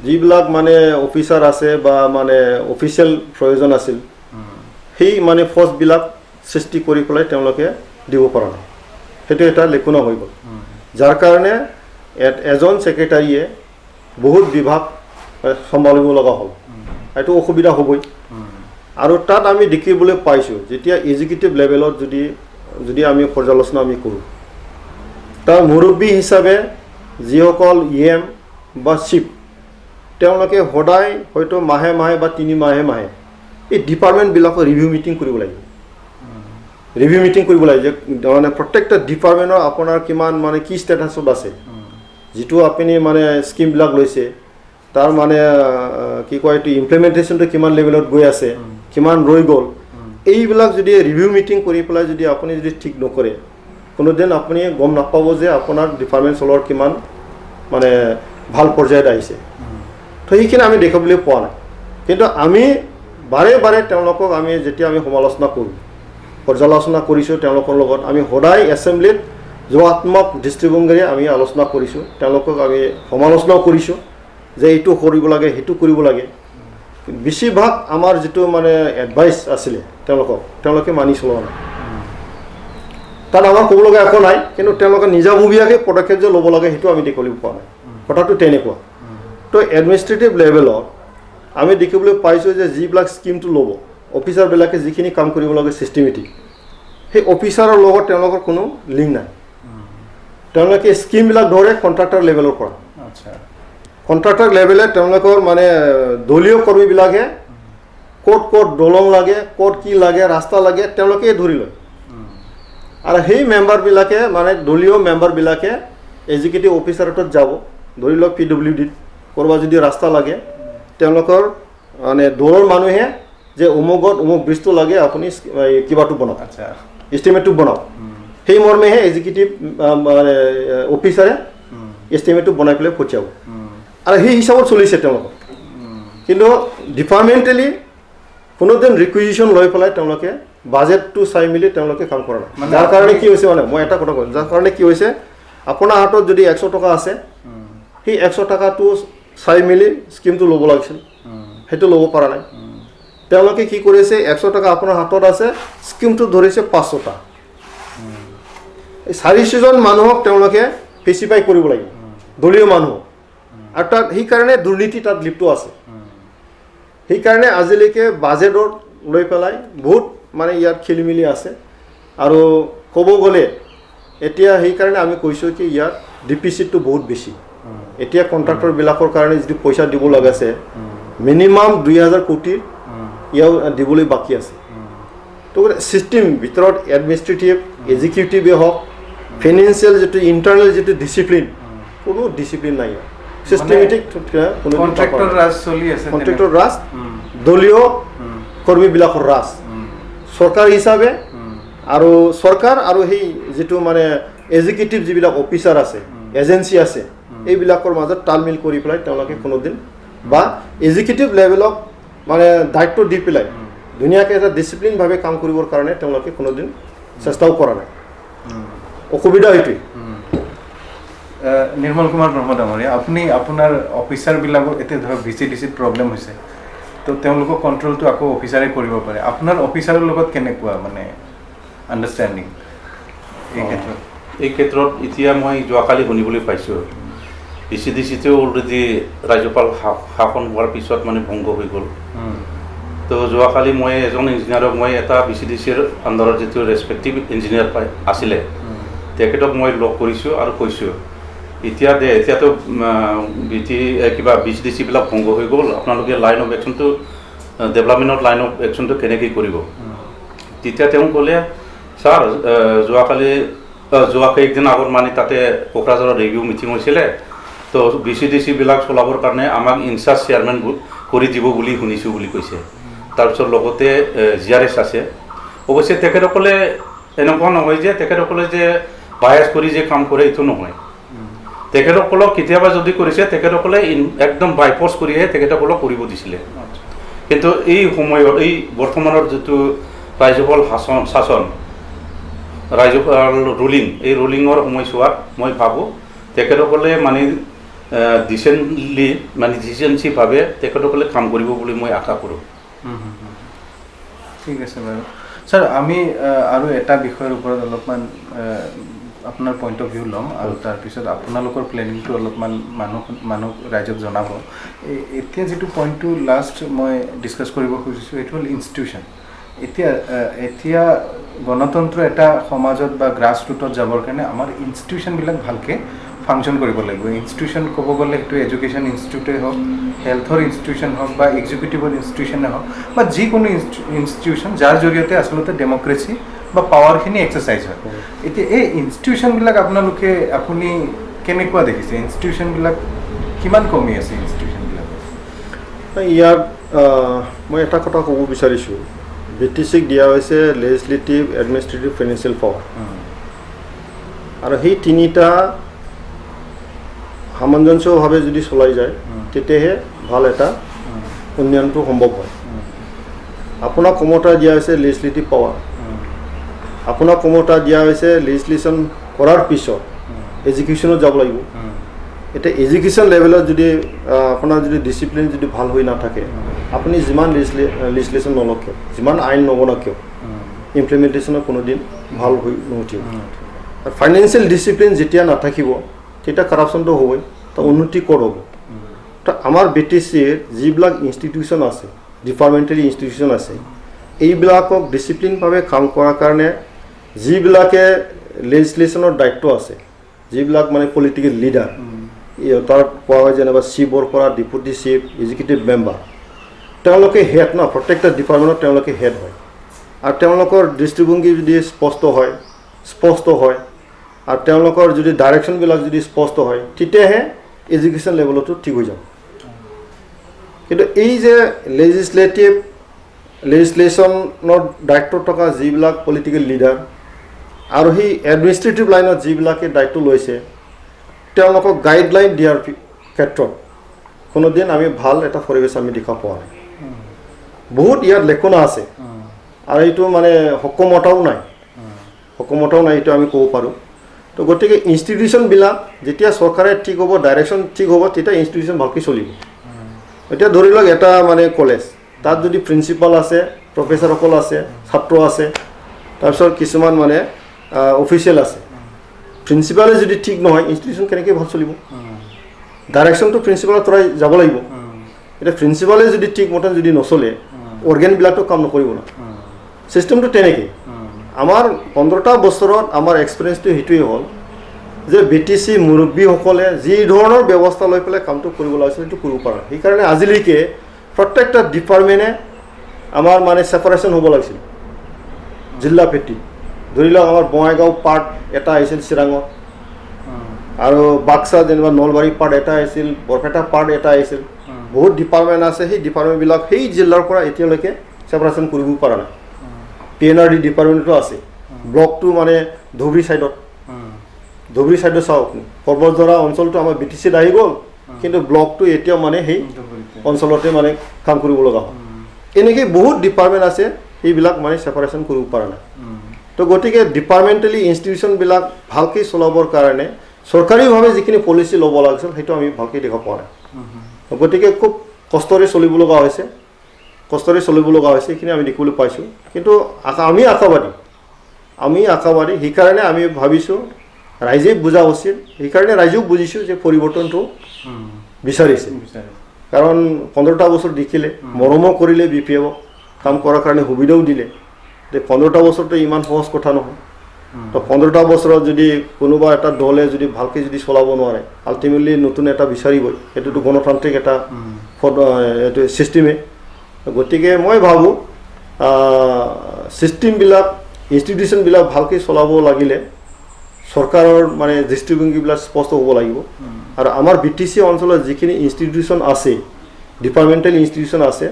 যিবিলাক মানে অফিচাৰ আছে বা মানে অফিচিয়েল প্ৰয়োজন আছিল সেই মানে ফৰ্চবিলাক সৃষ্টি কৰি পেলাই তেওঁলোকে দিব পৰা নাই সেইটো এটা লেখুনা হৈ গ'ল যাৰ কাৰণে এজন ছেক্ৰেটাৰীয়ে বহুত বিভাগ চম্ভালিব লগা হ'ল এইটো অসুবিধা হ'বই আৰু তাত আমি দেখিবলৈ পাইছোঁ যেতিয়া এক্সিকিউটিভ লেভেলত যদি আমি পৰ্যালোচনা আমি কৰোঁ তাৰ মুৰব্বী হিচাপে যিসকল EM বা চিফ তেওঁলোকে সদায় হয়তো মাহে মাহে বা 3 মাহে মাহে এই ডিপাৰ্টমেণ্টবিলাকৰ ৰিভিউ মিটিং কৰিব লাগিব যে মানে প্ৰত্যেকটা ডিপাৰ্টমেণ্টৰ আপোনাৰ কিমান মানে কি ষ্টেটাছত আছে যিটো আপুনি মানে স্কিমবিলাক লৈছে তাৰ মানে কি কয় এইটো ইমপ্লিমেণ্টেশ্যনটো কিমান লেভেলত গৈ আছে কিমান ৰৈ গ'ল এইবিলাক যদি ৰিভিউ মিটিং কৰি পেলাই যদি আপুনি যদি ঠিক নকৰে কোনোদিন আপুনি গম নাপাব যে আপোনাৰ ডিপাৰ্টমেণ্ট চলোৱাৰ কিমান মানে ভাল পৰ্যায়ত আহিছে তো সেইখিনি আমি দেখিবলৈ পোৱা নাই কিন্তু আমি বাৰে বাৰে তেওঁলোকক আমি যেতিয়া আমি সমালোচনা কৰোঁ পৰ্যালোচনা কৰিছোঁ তেওঁলোকৰ লগত আমি সদায় এছেম্বলিত যোগাত্মক দৃষ্টিভংগীৰে আমি আলোচনা কৰিছোঁ তেওঁলোকক আমি সমালোচনাও কৰিছোঁ যে এইটো কৰিব লাগে সেইটো কৰিব লাগে বেছিভাগ আমাৰ যিটো মানে এডভাইচ আছিলে তেওঁলোকে মানি চলোৱা নাই তাত আমাৰ ক'ব লগা একো নাই কিন্তু তেওঁলোকে নিজাববীয়াকৈ পদক্ষেপ যে ল'ব লাগে সেইটো আমি দেখিবলৈ পোৱা নাই কথাটো তেনেকুৱা তো এডমিনিষ্ট্ৰেটিভ লেভেলত আমি দেখিবলৈ পাইছোঁ যে যিবিলাক স্কিমটো ল'ব অফিচাৰবিলাকে যিখিনি কাম কৰিব লাগে ছিষ্টেমেটিক সেই অফিচাৰৰ লগত তেওঁলোকৰ কোনো লিংক নাই তেওঁলোকে স্কিমবিলাক ধৰে কণ্ট্ৰাক্টৰ লেভেলৰ পৰা আচ্ছা কণ্ট্ৰাক্টৰ লেভেলে তেওঁলোকৰ মানে দলীয় কৰ্মীবিলাকে ক'ত দলং লাগে ক'ত কি লাগে ৰাস্তা লাগে তেওঁলোকে ধৰি লয় আৰু সেই মেম্বাৰবিলাকে মানে দলীয় মেম্বাৰবিলাকে এক্সিকিউটিভ অফিচাৰটোত যাব ধৰি লওক PWDত ক'ৰবাত যদি ৰাস্তা লাগে তেওঁলোকৰ মানে দলৰ মানুহে যে অমুক বস্তু লাগে আপুনি কিবাটো বনাওক আচ্ছা এষ্টিমেটটো বনাওক সেই মৰ্মেহে এক্সিকিউটিভ মানে অফিচাৰে এষ্টিমেটটো বনাই পেলাই পঠিয়াব আৰু সেই হিচাপত চলিছে তেওঁলোকৰ কিন্তু ডিপাৰ্টমেণ্টেলি কোনোদিন ৰিকুইজিশ্যন লৈ পেলাই তেওঁলোকে বাজেটটো চাই মেলি তেওঁলোকে কাম কৰা নাই যাৰ কাৰণে কি হৈছে মানে মই এটা কথা কওঁ যাৰ কাৰণে কি হৈছে আপোনাৰ হাতত যদি 100 টকা আছে সেই 100 টকাটো চাই মেলি স্কিমটো ল'ব লাগিছিল সেইটো ল'ব পৰা নাই তেওঁলোকে কি কৰিছে 100 টকা আপোনাৰ হাতত আছে স্কিমটো ধৰিছে 500 টকা এই 400জন মানুহক তেওঁলোকে স্পেচিফাই কৰিব লাগিব দলীয় মানুহ আৰু তাত সেইকাৰণে দুৰ্নীতি তাত লিপ্ত আছে সেইকাৰণে আজিলৈকে বাজেটত লৈ পেলাই বহুত মানে ইয়াত খেলিমেলি আছে আৰু ক'ব গ'লে এতিয়া সেইকাৰণে আমি কৈছোঁ কি ইয়াত ডিপিচিটটো বহুত বেছি এতিয়া কণ্ট্ৰাক্টৰবিলাকৰ কাৰণে যিটো পইচা দিব লগা আছে মিনিমাম 2000 কোটিৰ ইয়াও দিবলৈ বাকী আছে তো চিষ্টেম ভিতৰত এডমিনিষ্ট্ৰেটিভ এক্সিকিউটিভে হওক ফাইনেন্সিয়েল যিটো ইণ্টাৰনেল যিটো ডিচিপ্লিন কোনো ডিচিপ্লিন নাই চিষ্টেমেটিক কোনো কন্ট্ৰাক্টৰ ৰাজ চলি আছে কন্ট্ৰাক্টৰ ৰাজ দলীয় কৰ্মীবিলাকৰ ৰাজ চৰকাৰ হিচাপে আৰু চৰকাৰ আৰু সেই যিটো মানে এক্সিকিউটিভ যিবিলাক অফিচাৰ আছে এজেঞ্চি আছে এইবিলাকৰ মাজত তালমিল কৰি পেলাই তেওঁলোকে কোনোদিন বা এক্সিকিউটিভ লেভেলক মানে দায়িত্ব দি পেলাই ধুনীয়াকৈ এটা ডিচিপ্লিনভাৱে কাম কৰিবৰ কাৰণে তেওঁলোকে কোনোদিন চেষ্টাও কৰা নাই অসুবিধা এইটোৱেই নিৰ্মল কুমাৰ ব্ৰহ্ম ডাঙৰীয়া আপুনি আপোনাৰ অফিচাৰবিলাকক এতিয়া ধৰক VCDCত প্ৰব্লেম হৈছে তো তেওঁলোকৰ কণ্ট্ৰলটো আকৌ অফিচাৰে কৰিব পাৰে আপোনাৰ অফিচাৰৰ লগত কেনেকুৱা মানে আণ্ডাৰষ্টেণ্ডিং এই ক্ষেত্ৰত এতিয়া মই যোৱাকালি শুনিবলৈ পাইছোঁ VCDCতেও অলৰেডি ৰাজ্যপাল শাসন হোৱাৰ পিছত মানে ভংগ হৈ গ'ল তো যোৱাকালি মই এজন ইঞ্জিনিয়াৰক মই এটা VCDCৰ আণ্ডাৰত যিটো ৰেচপেক্টিভ ইঞ্জিনিয়াৰ আছিলে তেখেতক মই লগ কৰিছোঁ আৰু কৈছোঁ এতিয়াতো কিবা VCDCবিলাক ভংগ হৈ গ'ল আপোনালোকে লাইন অফ একশ্যনটো ডেভেলপমেণ্টৰ লাইন অফ একশ্যনটো কেনেকৈ কৰিব তেতিয়া তেওঁ ক'লে ছাৰ যোৱা কেইদিন আগত মানে তাতে কোকৰাঝাৰৰ ৰিভিউ মিটিং হৈছিলে তো VCDCবিলাক চলাবৰ কাৰণে আমাক ইনচাৰ্জ চেয়াৰমেন কৰি দিব বুলি শুনিছোঁ বুলি কৈছে তাৰপিছত লগতে GRS আছে অৱশ্যে তেখেতসকলে এনেকুৱা নহয় যে তেখেতসকলে যে বায়াছ কৰি যে কাম কৰে এইটো নহয় তেখেতসকলক কেতিয়াবা যদি কৰিছে তেখেতসকলে একদম বাইপ'জ কৰিহে তেখেতসকলক কৰিব দিছিলে কিন্তু এই সময়ত এই বৰ্তমানৰ যিটো ৰাজ্যপাল শাসন ৰাজ্যপাল ৰুলিং এই ৰুলিঙৰ সময়ছোৱাত মই ভাবোঁ তেখেতসকলে মানে ডিচেণ্টলি মানে ডিচেঞ্চিভাৱে তেখেতসকলে কাম কৰিব বুলি মই আশা কৰোঁ ঠিক আছে বাৰু ছাৰ আমি আৰু এটা বিষয়ৰ ওপৰত অলপমান আপোনাৰ পইণ্ট অফ ভিউ ল'ম আৰু তাৰপিছত আপোনালোকৰ প্লেনিংটো অলপমান মানুহ ৰাইজক জনাব এতিয়া যিটো পইণ্টটো লাষ্ট মই ডিছকাছ কৰিব খুজিছোঁ এইটো হ'ল ইনষ্টিটিউশ্যন এতিয়া গণতন্ত্ৰ এটা সমাজত বা গ্ৰাছ ৰুটত যাবৰ কাৰণে আমাৰ ইনষ্টিটিউশ্যনবিলাক ভালকৈ ফাংচন কৰিব লাগিব ইনষ্টিটিউশ্যন ক'ব গ'লে সেইটো এডুকেশ্যন ইনষ্টিটিউটেই হওক হেল্থৰ ইনষ্টিটিউশ্যন হওক বা এক্সিকিউটিভৰ ইনষ্টিটিউশ্যনে হওক বা যিকোনো ইনষ্টিটিউশ্যন যাৰ জৰিয়তে আচলতে ডেমক্ৰেচি বা পাৱাৰখিনি এক্সাৰচাইজ হয় এতিয়া এই ইনষ্টিটিউশ্যনবিলাক আপুনি কেনেকুৱা দেখিছে ইনষ্টিটিউশ্যনবিলাক কিমান কমি আছে ইনষ্টিটিউশ্যনবিলাক ইয়াত মই এটা কথা ক'ব বিচাৰিছোঁ BTCক দিয়া হৈছে লেজিসলেটিভ এডমিনিষ্ট্ৰেটিভ ফাইনেন্সিয়েল পাৱাৰ আৰু সেই তিনিটা সামঞ্জস্যভাৱে যদি চলাই যায় তেতিয়াহে ভাল এটা উন্নয়নটো সম্ভৱ হয় আপোনাক ক্ষমতা দিয়া হৈছে লেজিসলেটিভ পাৱাৰ আপোনাক ক্ষমতা দিয়া হৈছে লেজিসলেশ্যন কৰাৰ পিছত এডুকেশ্যনত যাব লাগিব এটা এডুকেশ্যন লেভেলত যদি আপোনাৰ যদি ডিচিপ্লিন যদি ভাল হৈ নাথাকে আপুনি যিমান লেজিসলেশ্যন নলওক কিয় যিমান আইন নবনাওক কিয় ইমপ্লিমেণ্টেশ্যনত কোনোদিন ভাল হৈ নুঠিব আৰু ফাইনেন্সিয়েল ডিচিপ্লিন যেতিয়া নাথাকিব তেতিয়া কাৰাপশ্যনটো হ'বই তো উন্নতি ক'ত হ'ব তো আমাৰ BTCৰ যিবিলাক ইনষ্টিটিউশ্যন আছে ডিপাৰ্টমেণ্টেল ইনষ্টিটিউশ্যন আছে এইবিলাকক ডিচিপ্লিনভাৱে কাম কৰাৰ কাৰণে যিবিলাকে লেজিসলেশ্যনৰ দায়িত্ব আছে, যিবিলাক মানে পলিটিকেল লিডাৰ, তাৰ কোৱা হয় যেনিবা চিফৰ পৰা ডেপুটি চিফ, এক্সিকিউটিভ মেম্বাৰ, তেওঁলোকে হেড ন, প্ৰত্যেকটা ডিপাৰ্টমেণ্টত তেওঁলোকে হেড হয়। আৰু তেওঁলোকৰ দৃষ্টিভংগী যদি স্পষ্ট হয় আৰু তেওঁলোকৰ যদি ডাইৰেকশ্যনবিলাক যদি স্পষ্ট হয়, তেতিয়াহে এডুকেশ্যন লেভেলতো ঠিক হৈ যাব। কিন্তু এই যে লেজিসলেশ্যনৰ দায়িত্ব থকা যিবিলাক পলিটিকেল লিডাৰ আৰু সেই এডমিনিষ্ট্ৰেটিভ লাইনত যিবিলাকে দায়িত্ব লৈছে, তেওঁলোকক গাইডলাইন দিয়াৰ ক্ষেত্ৰত কোনোদিন আমি ভাল এটা পৰিৱেশ আমি দেখা পোৱা নাই। বহুত ইয়াত লেখনা আছে আৰু এইটো মানে সক্ষমতাও নাই, এইটো আমি ক'ব পাৰোঁ। তো গতিকে ইনষ্টিটিউশ্যনবিলাক যেতিয়া চৰকাৰে ঠিক হ'ব, ডাইৰেকশ্যন ঠিক হ'ব, তেতিয়া ইনষ্টিটিউশ্যন ভালকৈ চলিব। এতিয়া ধৰি লওক এটা মানে কলেজ, তাত যদি প্ৰিন্সিপাল আছে, প্ৰফেচাৰসকল আছে, ছাত্ৰ আছে, তাৰপিছত কিছুমান মানে অফিচিয়েল আছে, প্ৰিন্সিপালে যদি ঠিক নহয়, ইনষ্টিটিউশ্যন কেনেকৈ ভাল চলিব? ডাইৰেকশ্যনটো প্ৰিন্সিপালৰ তৰাই যাব লাগিব। এতিয়া প্ৰিন্সিপালে যদি ঠিক মতে যদি নচলে, অৰ্গেনবিলাকতো কাম নকৰিব না। চিষ্টেমটো তেনেকৈ। আমাৰ 15টা বছৰত আমাৰ এক্সপিৰিয়েঞ্চটো সেইটোৱেই হ'ল যে BTC মুৰব্বীসকলে যি ধৰণৰ ব্যৱস্থা লৈ পেলাই কামটো কৰিব লাগিছিল, সেইটো কৰিব পৰা নাই। সেইকাৰণে আজিলৈকে প্ৰত্যেকটা ডিপাৰ্টমেণ্টে আমাৰ মানে ছেপাৰেশ্যন হ'ব লাগিছিল। জিলা ভিত্তিত ধৰি লওক আমাৰ বঙাইগাঁও পাৰ্ট এটা আহিছিল চিৰাঙত, আৰু বাক্সা যেনিবা নলবাৰী পাৰ্ট এটা আহিছিল, বৰপেটা পাৰ্ট এটা আহিছিল। বহুত ডিপাৰ্টমেণ্ট আছে, সেই ডিপাৰ্টমেণ্টবিলাক সেই জিলাৰ পৰা এতিয়ালৈকে ছেপাৰেশ্যন কৰিব পৰা নাই। PNRD ডিপাৰ্টমেণ্টটো আছে, ব্লকটো মানে ধুবুৰী ছাইডত চাওক আপুনি, পৰ্বতজৰা অঞ্চলটো আমাৰ BTCত আহি গ'ল, কিন্তু ব্লকটো এতিয়াও মানে সেই অঞ্চলতে মানে কাম কৰিব লগা হয়। এনেকৈ বহুত ডিপাৰ্টমেণ্ট আছে, সেইবিলাক মানে ছেপাৰেশ্যন কৰিব পৰা নাই। তো গতিকে ডিপাৰ্টমেণ্টেলি ইনষ্টিটিউশ্যনবিলাক ভালকৈ চলাবৰ কাৰণে চৰকাৰীভাৱে যিখিনি পলিচি ল'ব লাগিছিল, সেইটো আমি ভালকৈ দেখা পোৱা নাই। গতিকে খুব কষ্টৰে চলিব লগা হৈছে, সেইখিনি আমি দেখিবলৈ পাইছোঁ। কিন্তু আমি আশাবাদী, সেইকাৰণে আমি ভাবিছোঁ ৰাইজে বুজা উচিত। সেইকাৰণে ৰাইজেও বুজিছোঁ যে পৰিৱৰ্তনটো বিচাৰিছে, কাৰণ 15টা বছৰ দেখিলে, মৰমো কৰিলে, BPF কাম কৰাৰ কাৰণে সুবিধাও দিলে। 15টা বছৰটো ইমান সহজ কথা নহয়। তো 15টা বছৰত যদি কোনোবা এটা দলে যদি ভালকৈ যদি চলাব নোৱাৰে, আল্টিমেটলি নতুন এটা বিচাৰিবই। সেইটোতো গণতান্ত্ৰিক এটা এইটো ছিষ্টেমেই। গতিকে মই ভাবোঁ ছিষ্টেমবিলাক, ইনষ্টিটিউশ্যনবিলাক ভালকৈ চলাব লাগিলে চৰকাৰৰ মানে দৃষ্টিভংগীবিলাক স্পষ্ট হ'ব লাগিব। আৰু আমাৰ BTC অঞ্চলত যিখিনি ইনষ্টিটিউশ্যন আছে, ডিপাৰ্টমেণ্টেল ইনষ্টিটিউশ্যন আছে,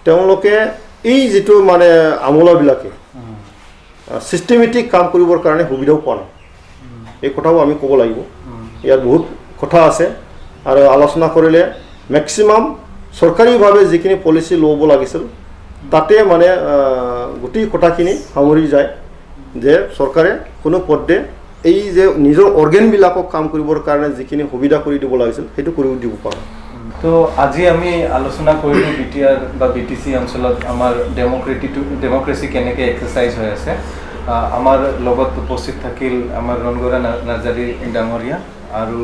তেওঁলোকে এই যিটো মানে আমোলাবিলাকে ছিষ্টেমেটিক কাম কৰিবৰ কাৰণে সুবিধাও পোৱা নাই। এই কথাও আমি ক'ব লাগিব। ইয়াত বহুত কথা আছে, আৰু আলোচনা কৰিলে মেক্সিমাম চৰকাৰীভাৱে যিখিনি পলিচি ল'ব লাগিছিল, তাতে মানে গোটেই কথাখিনি সামৰি যায় যে চৰকাৰে কোনো পধ্যে এই যে নিজৰ অৰ্গেনবিলাকক কাম কৰিবৰ কাৰণে যিখিনি সুবিধা কৰি দিব লাগিছিল, সেইটো কৰি দিব পৰা নাই। তো আজি আমি আলোচনা কৰিলোঁ BTR বা BTC অঞ্চলত আমাৰ ডেমক্ৰেচি কেনেকৈ এক্সাৰচাইজ হৈ আছে। আমাৰ লগত উপস্থিত থাকিল আমাৰ ৰণগৌৰা নাৰ্জাৰী ডাঙৰীয়া আৰু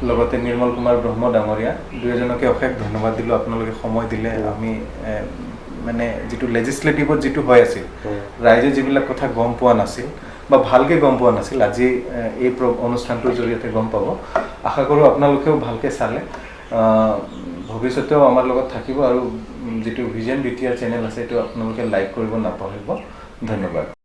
লগতে নিৰ্মল কুমাৰ ব্ৰহ্ম ডাঙৰীয়া। দুয়োজনকে অশেষ ধন্যবাদ দিলোঁ, আপোনালোকে সময় দিলে। আমি মানে যিটো লেজিছলেটিভত যিটো হৈ আছিল, ৰাইজে যিবিলাক কথা গম পোৱা নাছিল বা ভালকৈ গম পোৱা নাছিল, আজি এই অনুষ্ঠানটোৰ জৰিয়তে গম পাব। আশা কৰোঁ আপোনালোকেও ভালকৈ চালে, ভৱিষ্যতেও আমাৰ লগত থাকিব। আৰু যিটো ভিজন BTR চেনেল আছে, এইটো আপোনালোকে লাইক কৰিব নাপাহৰিব। ধন্যবাদ।